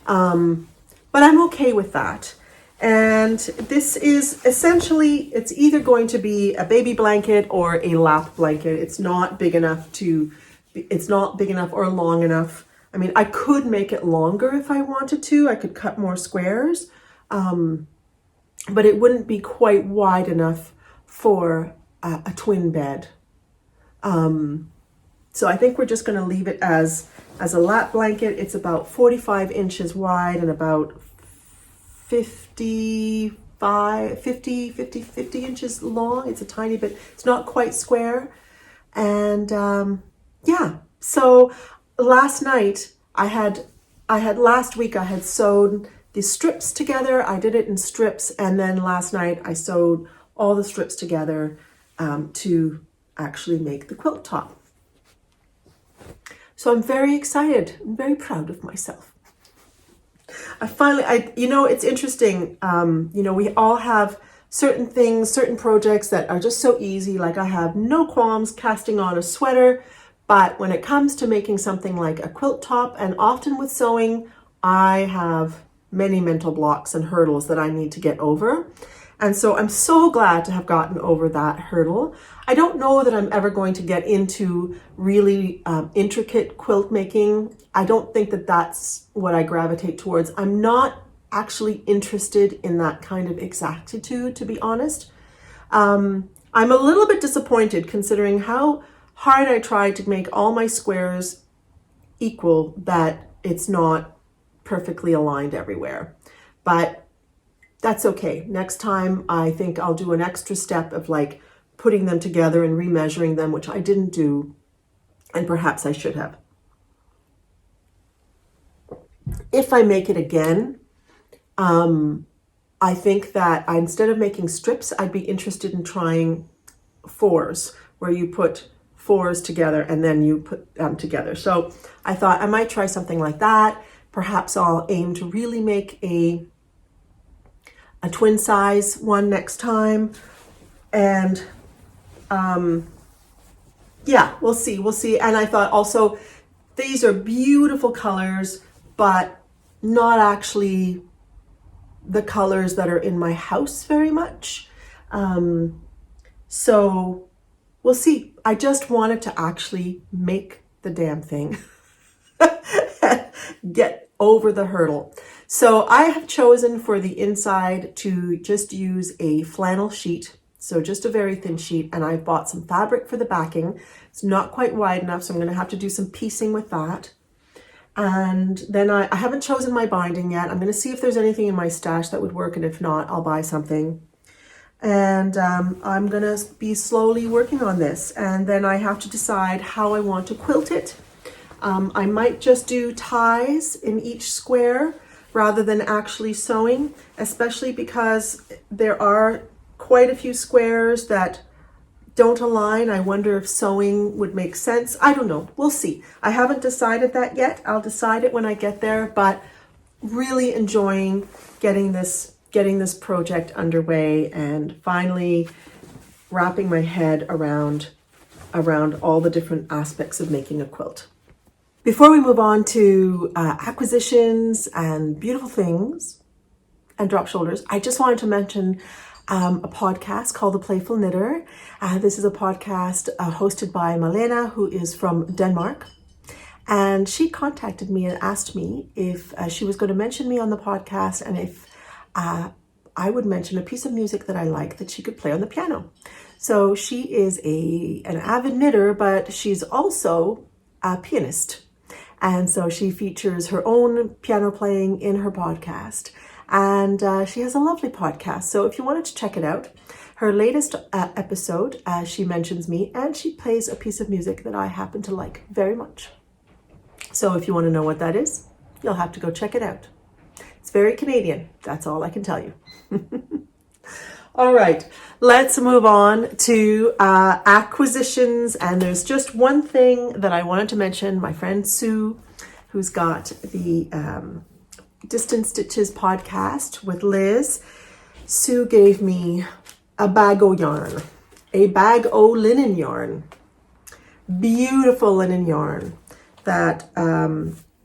But I'm okay with that. And this is essentially, it's either going to be a baby blanket or a lap blanket. It's not big enough or long enough. I mean, I could make it longer if I wanted to. I could cut more squares, but it wouldn't be quite wide enough for a twin bed. So I think we're just going to leave it as a lap blanket. It's about 45 inches wide and about 50 inches long. It's a tiny bit, it's not quite square. And yeah, so last night last week I had sewed the strips together. I did it in strips, and then last night I sewed all the strips together to actually make the quilt top. So I'm very excited. I'm very proud of myself. You know, it's interesting. You know, we all have certain things, certain projects that are just so easy. Like I have no qualms casting on a sweater, but when it comes to making something like a quilt top, and often with sewing, I have many mental blocks and hurdles that I need to get over. And so I'm so glad to have gotten over that hurdle. I don't know that I'm ever going to get into really intricate quilt making. I don't think that that's what I gravitate towards. I'm not actually interested in that kind of exactitude, to be honest. I'm a little bit disappointed considering how hard I tried to make all my squares equal, that it's not perfectly aligned everywhere. But that's okay. Next time, I think I'll do an extra step of like putting them together and remeasuring them, which I didn't do, and perhaps I should have. If I make it again, I think that instead of making strips, I'd be interested in trying fours, where you put fours together and then you put them together. So I thought I might try something like that. Perhaps I'll aim to really make a twin size one next time. And yeah, we'll see. And I thought also, these are beautiful colors, but not actually the colors that are in my house very much. So we'll see. I just wanted to actually make the damn thing. Get over the hurdle. So I have chosen for the inside to just use a flannel sheet. So just a very thin sheet, and I've bought some fabric for the backing. It's not quite wide enough, so I'm going to have to do some piecing with that. And then I haven't chosen my binding yet. I'm going to see if there's anything in my stash that would work, and if not, I'll buy something. And I'm going to be slowly working on this, and then I have to decide how I want to quilt it. I might just do ties in each square rather than actually sewing, especially because there are quite a few squares that don't align. I wonder if sewing would make sense. I don't know. We'll see. I haven't decided that yet. I'll decide it when I get there, but really enjoying getting this project underway and finally wrapping my head around all the different aspects of making a quilt. Before we move on to acquisitions and beautiful things and drop shoulders, I just wanted to mention a podcast called The Playful Knitter. This is a podcast hosted by Malena, who is from Denmark. And she contacted me and asked me if she was going to mention me on the podcast and if I would mention a piece of music that I like that she could play on the piano. So she is an avid knitter, but she's also a pianist. And so she features her own piano playing in her podcast. And she has a lovely podcast. So if you wanted to check it out, her latest episode, she mentions me and she plays a piece of music that I happen to like very much. So if you want to know what that is, you'll have to go check it out. It's very Canadian. That's all I can tell you. All right, let's move on to acquisitions. And there's just one thing that I wanted to mention. My friend Sue, who's got the Distance Stitches podcast with Liz, Sue gave me a bag o' yarn, a bag o' linen yarn, beautiful linen yarn that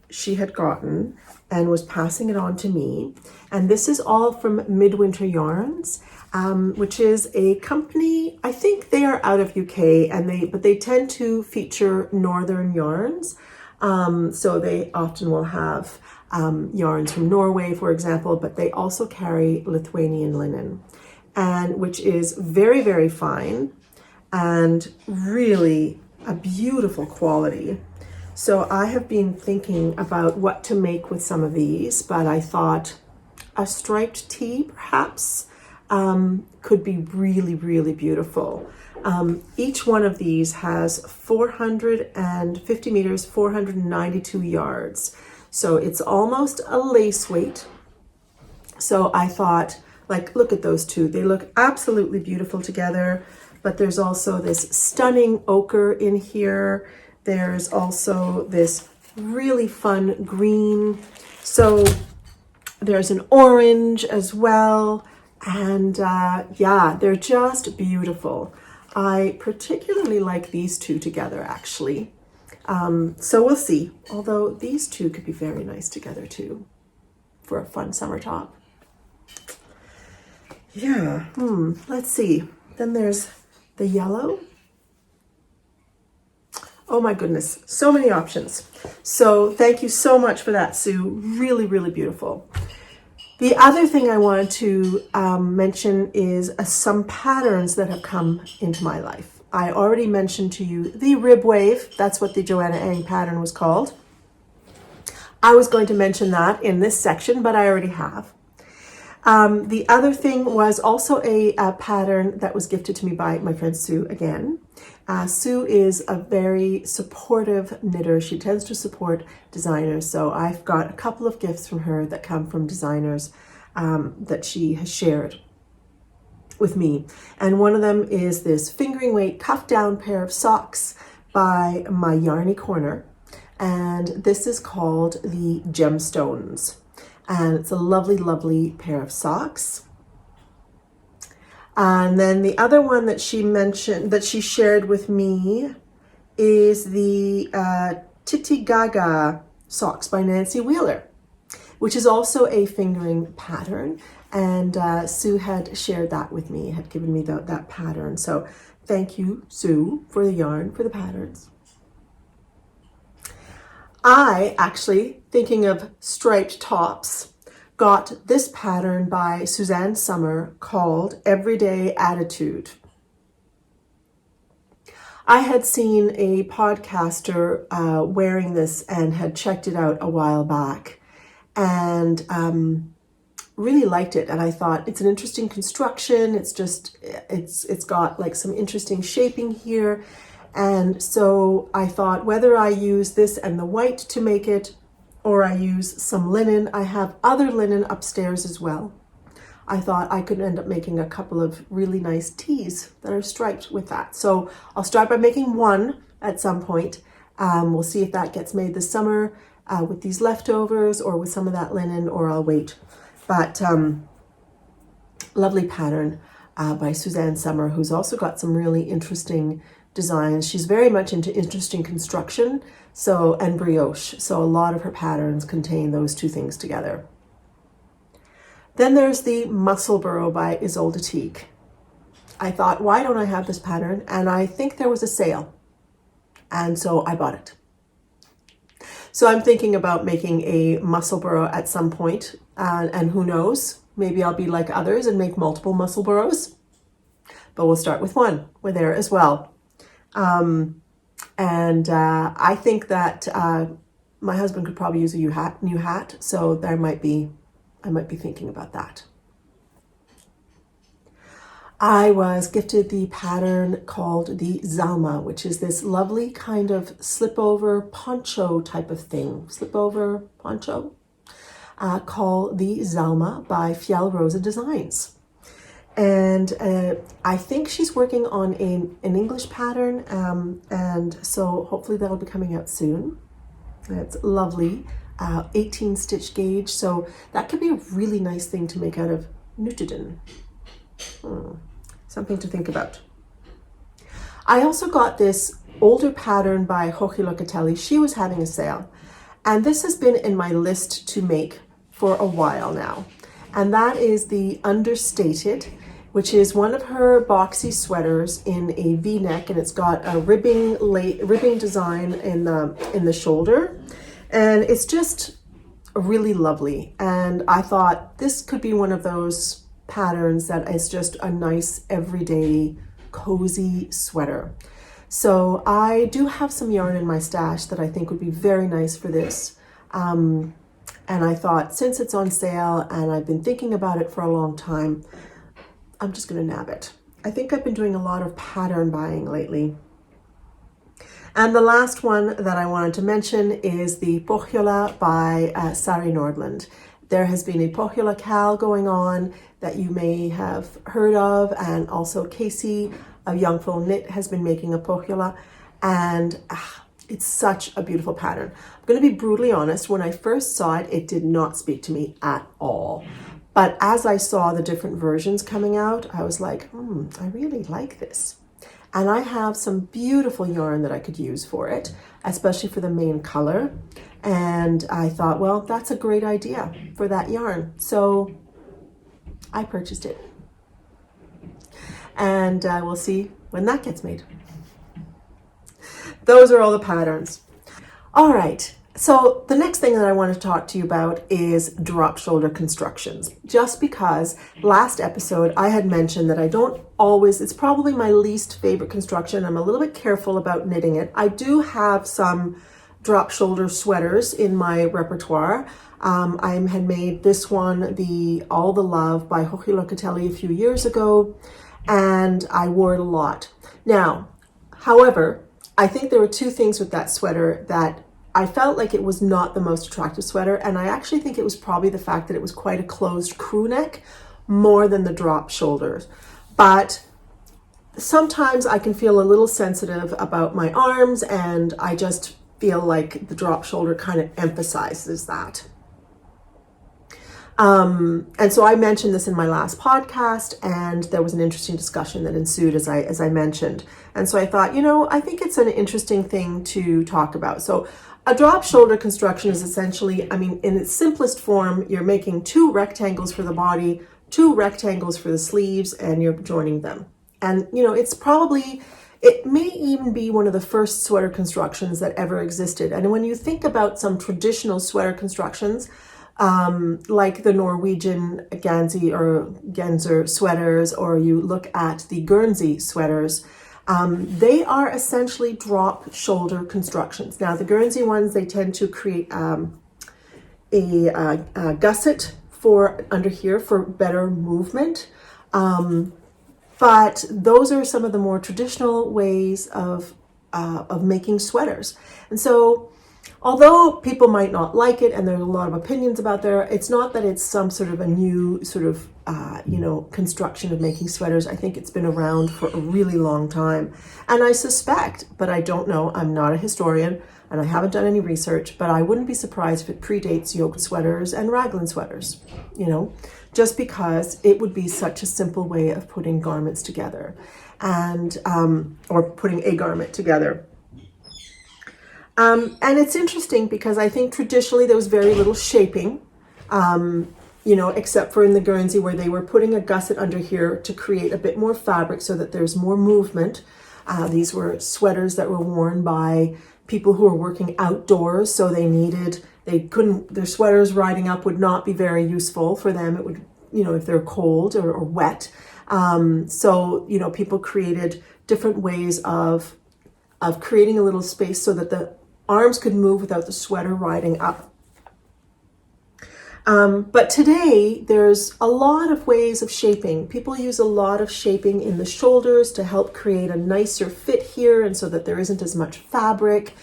she had gotten and was passing it on to me. And this is all from Midwinter Yarns, which is a company. I think they are out of UK, but they tend to feature northern yarns. So they often will have yarns from Norway, for example, but they also carry Lithuanian linen, and which is very, very fine and really a beautiful quality. So I have been thinking about what to make with some of these, but I thought a striped tee perhaps could be really, really beautiful. Each one of these has 450 meters, 492 yards. So it's almost a lace weight. So I thought, like, look at those two. They look absolutely beautiful together, but there's also this stunning ochre in here. There's also this really fun green. So there's an orange as well. And yeah, they're just beautiful. I particularly like these two together, actually. So we'll see. Although these two could be very nice together too for a fun summer top. Yeah, let's see. Then there's the yellow. Oh my goodness, so many options. So thank you so much for that, Sue. Really, really beautiful. The other thing I wanted to mention is some patterns that have come into my life. I already mentioned to you the rib wave. That's what the Joanna Ang pattern was called. I was going to mention that in this section, but I already have. The other thing was also a pattern that was gifted to me by my friend Sue again. Sue is a very supportive knitter. She tends to support designers. So I've got a couple of gifts from her that come from designers that she has shared with me. And one of them is this fingering weight cuff down pair of socks by My Yarny Corner. And this is called the Gemstones. And it's a lovely, lovely pair of socks. And then the other one that she mentioned, that she shared with me, is the Titi Gaga socks by Nancy Wheeler, which is also a fingering pattern. And Sue had shared that with me, had given me that pattern. So thank you, Sue, for the yarn, for the patterns. I actually, thinking of striped tops, got this pattern by Suzanne Summer called Everyday Attitude. I had seen a podcaster wearing this and had checked it out a while back and really liked it. And I thought it's an interesting construction. It's got like some interesting shaping here. And so I thought whether I use this and the white to make it, or I use some linen. I have other linen upstairs as well. I thought I could end up making a couple of really nice tees that are striped with that. So I'll start by making one at some point. We'll see if that gets made this summer with these leftovers or with some of that linen, or I'll wait. But lovely pattern by Suzanne Summer, who's also got some really interesting designs. She's very much into interesting construction, and brioche. So a lot of her patterns contain those two things together. Then there's the Muscle Burrow by Isolde Teague. I thought, why don't I have this pattern? And I think there was a sale. And so I bought it. So I'm thinking about making a muscle burrow at some point. And who knows, maybe I'll be like others and make multiple muscle burrows. But we'll start with one. We're there as well. I think that my husband could probably use a new hat. So I might be thinking about that. I was gifted the pattern called the Zalma, which is this lovely kind of slip-over poncho type of thing. Slip-over poncho, called the Zalma by Fiel Rosa Designs. And I think she's working on an English pattern, and so hopefully that'll be coming out soon. It's lovely. 18 stitch gauge, so that could be a really nice thing to make out of Nutiden. Something to think about. I also got this older pattern by Jochi Locatelli. She was having a sale, and this has been in my list to make for a while now, and that is the Understated, which is one of her boxy sweaters in a V-neck, and it's got a ribbing design in the shoulder. And it's just really lovely. And I thought this could be one of those patterns that is just a nice everyday cozy sweater. So I do have some yarn in my stash that I think would be very nice for this. And I thought, since it's on sale and I've been thinking about it for a long time, I'm just going to nab it. I think I've been doing a lot of pattern buying lately. And the last one that I wanted to mention is the Pohjola by Sari Nordland. There has been a Pohjola Cal going on that you may have heard of, and also Casey of Youngful Knit has been making a Pohjola, and it's such a beautiful pattern. I'm going to be brutally honest, when I first saw it, it did not speak to me at all. But as I saw the different versions coming out, I was like, I really like this. And I have some beautiful yarn that I could use for it, especially for the main color. And I thought, well, that's a great idea for that yarn. So I purchased it. And we'll see when that gets made. Those are all the patterns. All right. So the next thing that I want to talk to you about is drop shoulder constructions. Just because last episode I had mentioned that I don't always, it's probably my least favorite construction. I'm a little bit careful about knitting it. I do have some drop shoulder sweaters in my repertoire. I had made this one, the All the Love by Jochi Locatelli, a few years ago, and I wore it a lot. Now, however, I think there were two things with that sweater that I felt like it was not the most attractive sweater, and I actually think it was probably the fact that it was quite a closed crew neck more than the drop shoulders. But sometimes I can feel a little sensitive about my arms, and I just feel like the drop shoulder kind of emphasizes that. And so I mentioned this in my last podcast, and there was an interesting discussion that ensued as I mentioned. And so I thought, I think it's an interesting thing to talk about. So a drop shoulder construction is essentially, in its simplest form, you're making two rectangles for the body, two rectangles for the sleeves, and you're joining them. And, it may even be one of the first sweater constructions that ever existed. And when you think about some traditional sweater constructions, like the Norwegian Ganzi or Genzer sweaters, or you look at the Guernsey sweaters, they are essentially drop shoulder constructions. Now, the Guernsey ones, they tend to create a gusset for under here for better movement. But those are some of the more traditional ways of making sweaters. And so although people might not like it and there's a lot of opinions about there, it's not that it's some sort of a new sort of, construction of making sweaters. I think it's been around for a really long time. And I suspect, but I don't know, I'm not a historian and I haven't done any research, but I wouldn't be surprised if it predates yoked sweaters and raglan sweaters, just because it would be such a simple way of putting garments together and, or putting a garment together. And it's interesting because I think traditionally there was very little shaping, except for in the Guernsey where they were putting a gusset under here to create a bit more fabric so that there's more movement. These were sweaters that were worn by people who were working outdoors, so their sweaters riding up would not be very useful for them. It would, if they're cold or wet. So people created different ways of creating a little space so that the arms could move without the sweater riding up. But today there's a lot of ways of shaping. People use a lot of shaping in the shoulders to help create a nicer fit here, and so that there isn't as much fabric.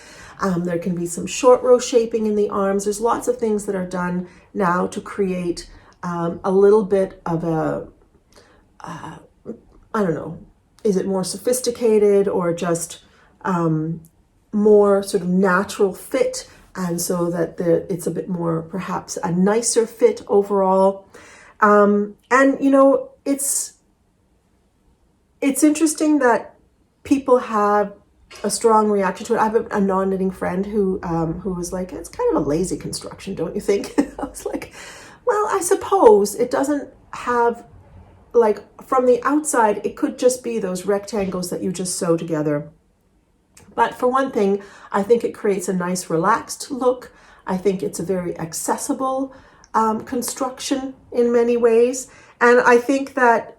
There can be some short row shaping in the arms. There's lots of things that are done now to create a little bit of a, I don't know, is it more sophisticated or just more sort of natural fit, and so that it's a bit more, perhaps a nicer fit overall. It's interesting that people have a strong reaction to it. I have a non-knitting friend who was like, it's kind of a lazy construction, don't you think? I was like, well, I suppose it doesn't have, like, from the outside, it could just be those rectangles that you just sew together. But for one thing, I think it creates a nice relaxed look. I think it's a very accessible construction in many ways. And I think that,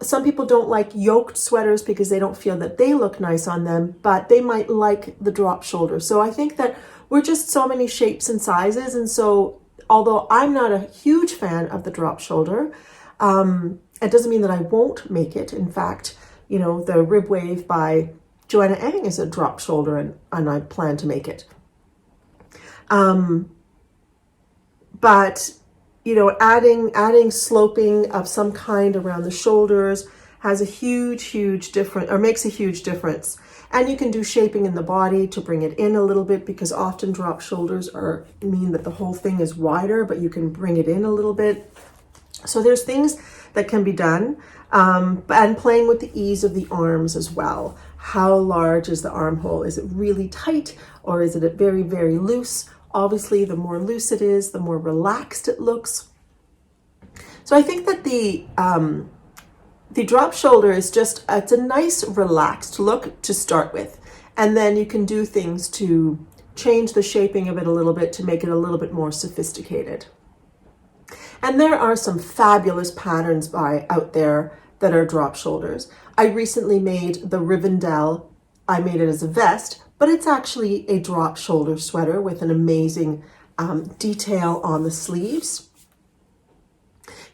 some people don't like yoked sweaters because they don't feel that they look nice on them, but they might like the drop shoulder. So I think that we're just so many shapes and sizes. And so although I'm not a huge fan of the drop shoulder, it doesn't mean that I won't make it. In fact, the Rib Wave by Joanna Eng is a drop shoulder, and I plan to make it. But adding sloping of some kind around the shoulders has a huge difference, or makes a huge difference. And you can do shaping in the body to bring it in a little bit, because often drop shoulders mean that the whole thing is wider, but you can bring it in a little bit. So there's things that can be done, and playing with the ease of the arms as well. How large is the armhole? Is it really tight, or is it very, very loose? Obviously, the more loose it is, the more relaxed it looks. So I think that the drop shoulder is it's a nice relaxed look to start with. And then you can do things to change the shaping of it a little bit to make it a little bit more sophisticated. And there are some fabulous patterns out there that are drop shoulders. I recently made the Rivendell. I made it as a vest, but it's actually a drop shoulder sweater with an amazing detail on the sleeves.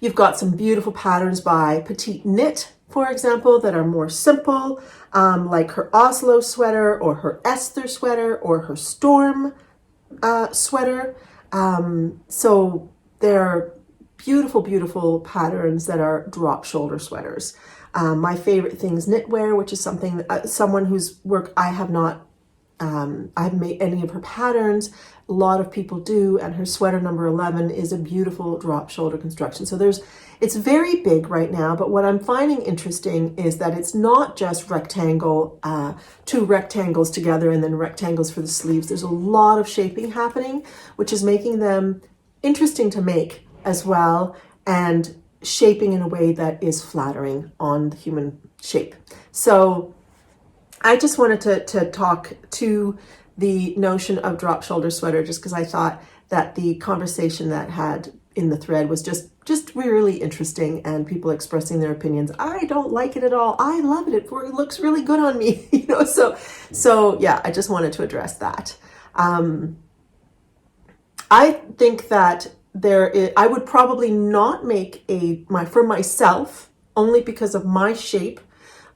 You've got some beautiful patterns by Petite Knit, for example, that are more simple, like her Oslo sweater or her Esther sweater or her Storm sweater. So they're beautiful patterns that are drop shoulder sweaters. My favorite thing is knitwear, which is something someone whose work I haven't made any of her patterns. A lot of people do, and her sweater number 11 is a beautiful drop shoulder construction. So it's very big right now, but what I'm finding interesting is that it's not just two rectangles together and then rectangles for the sleeves. There's a lot of shaping happening, which is making them interesting to make as well, and shaping in a way that is flattering on the human shape. So I just wanted to talk to the notion of drop shoulder sweater, just because I thought that the conversation that had in the thread was just really interesting, and people expressing their opinions. I don't like it at all. I love it. It looks really good on me. So yeah, I just wanted to address that. I think that I would probably not make for myself, only because of my shape.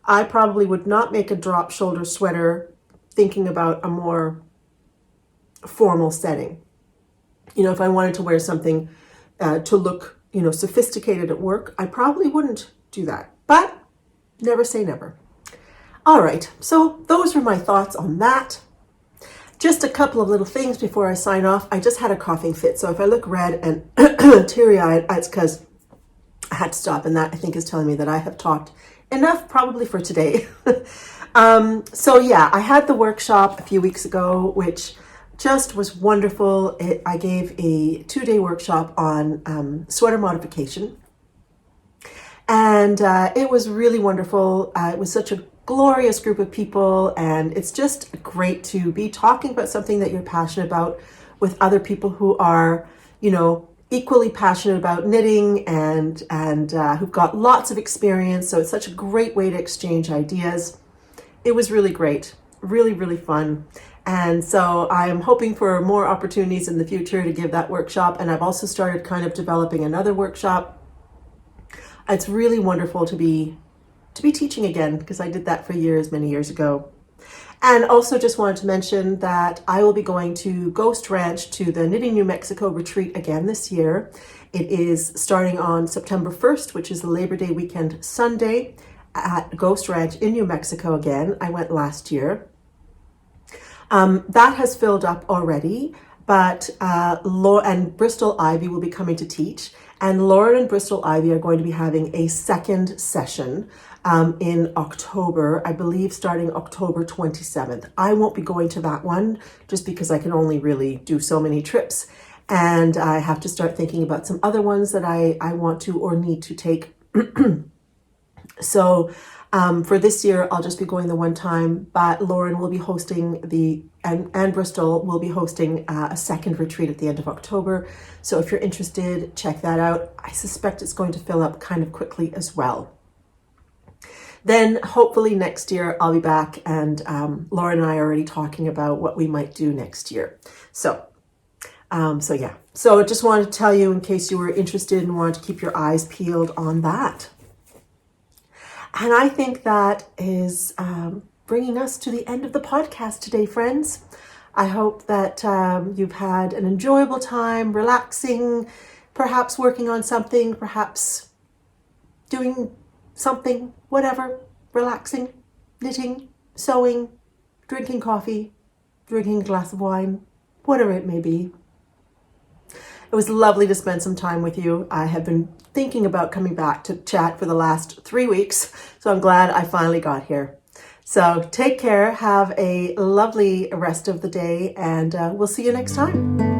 I probably would not make a drop shoulder sweater thinking about a more formal setting. If I wanted to wear something to look, sophisticated at work, I probably wouldn't do that. But never say never. All right, so those were my thoughts on that. Just a couple of little things before I sign off. I just had a coughing fit, so if I look red and teary-eyed, it's because I had to stop, and that I think is telling me that I have talked enough probably for today. So yeah, I had the workshop a few weeks ago, which just was wonderful. I gave a 2-day workshop on sweater modification, and it was really wonderful. It was such a glorious group of people, and it's just great to be talking about something that you're passionate about with other people who are, equally passionate about knitting and who've got lots of experience. So it's such a great way to exchange ideas. It was really great, really, really fun. And so I am hoping for more opportunities in the future to give that workshop. And I've also started kind of developing another workshop. It's really wonderful to be teaching again, because I did that for years, many years ago. And also just wanted to mention that I will be going to Ghost Ranch to the Knitting New Mexico retreat again this year. It is starting on September 1st, which is the Labor Day weekend Sunday, at Ghost Ranch in New Mexico again. I went last year. That has filled up already, but Laura and Bristol Ivy will be coming to teach. And Lauren and Bristol Ivy are going to be having a second session in October, I believe starting October 27th. I won't be going to that one just because I can only really do so many trips. And I have to start thinking about some other ones that I want to or need to take. So for this year, I'll just be going the one time, but Lauren will be hosting and Bristol will be hosting a second retreat at the end of October. So if you're interested, check that out. I suspect it's going to fill up kind of quickly as well. Then hopefully next year I'll be back, and Lauren and I are already talking about what we might do next year. So yeah. So I just wanted to tell you in case you were interested and wanted to keep your eyes peeled on that. And I think that is bringing us to the end of the podcast today, friends. I hope that you've had an enjoyable time, relaxing, perhaps working on something, perhaps doing something, whatever, relaxing, knitting, sewing, drinking coffee, drinking a glass of wine, whatever it may be. It was lovely to spend some time with you. I have been thinking about coming back to chat for the last 3 weeks, so I'm glad I finally got here. So take care, have a lovely rest of the day, and we'll see you next time.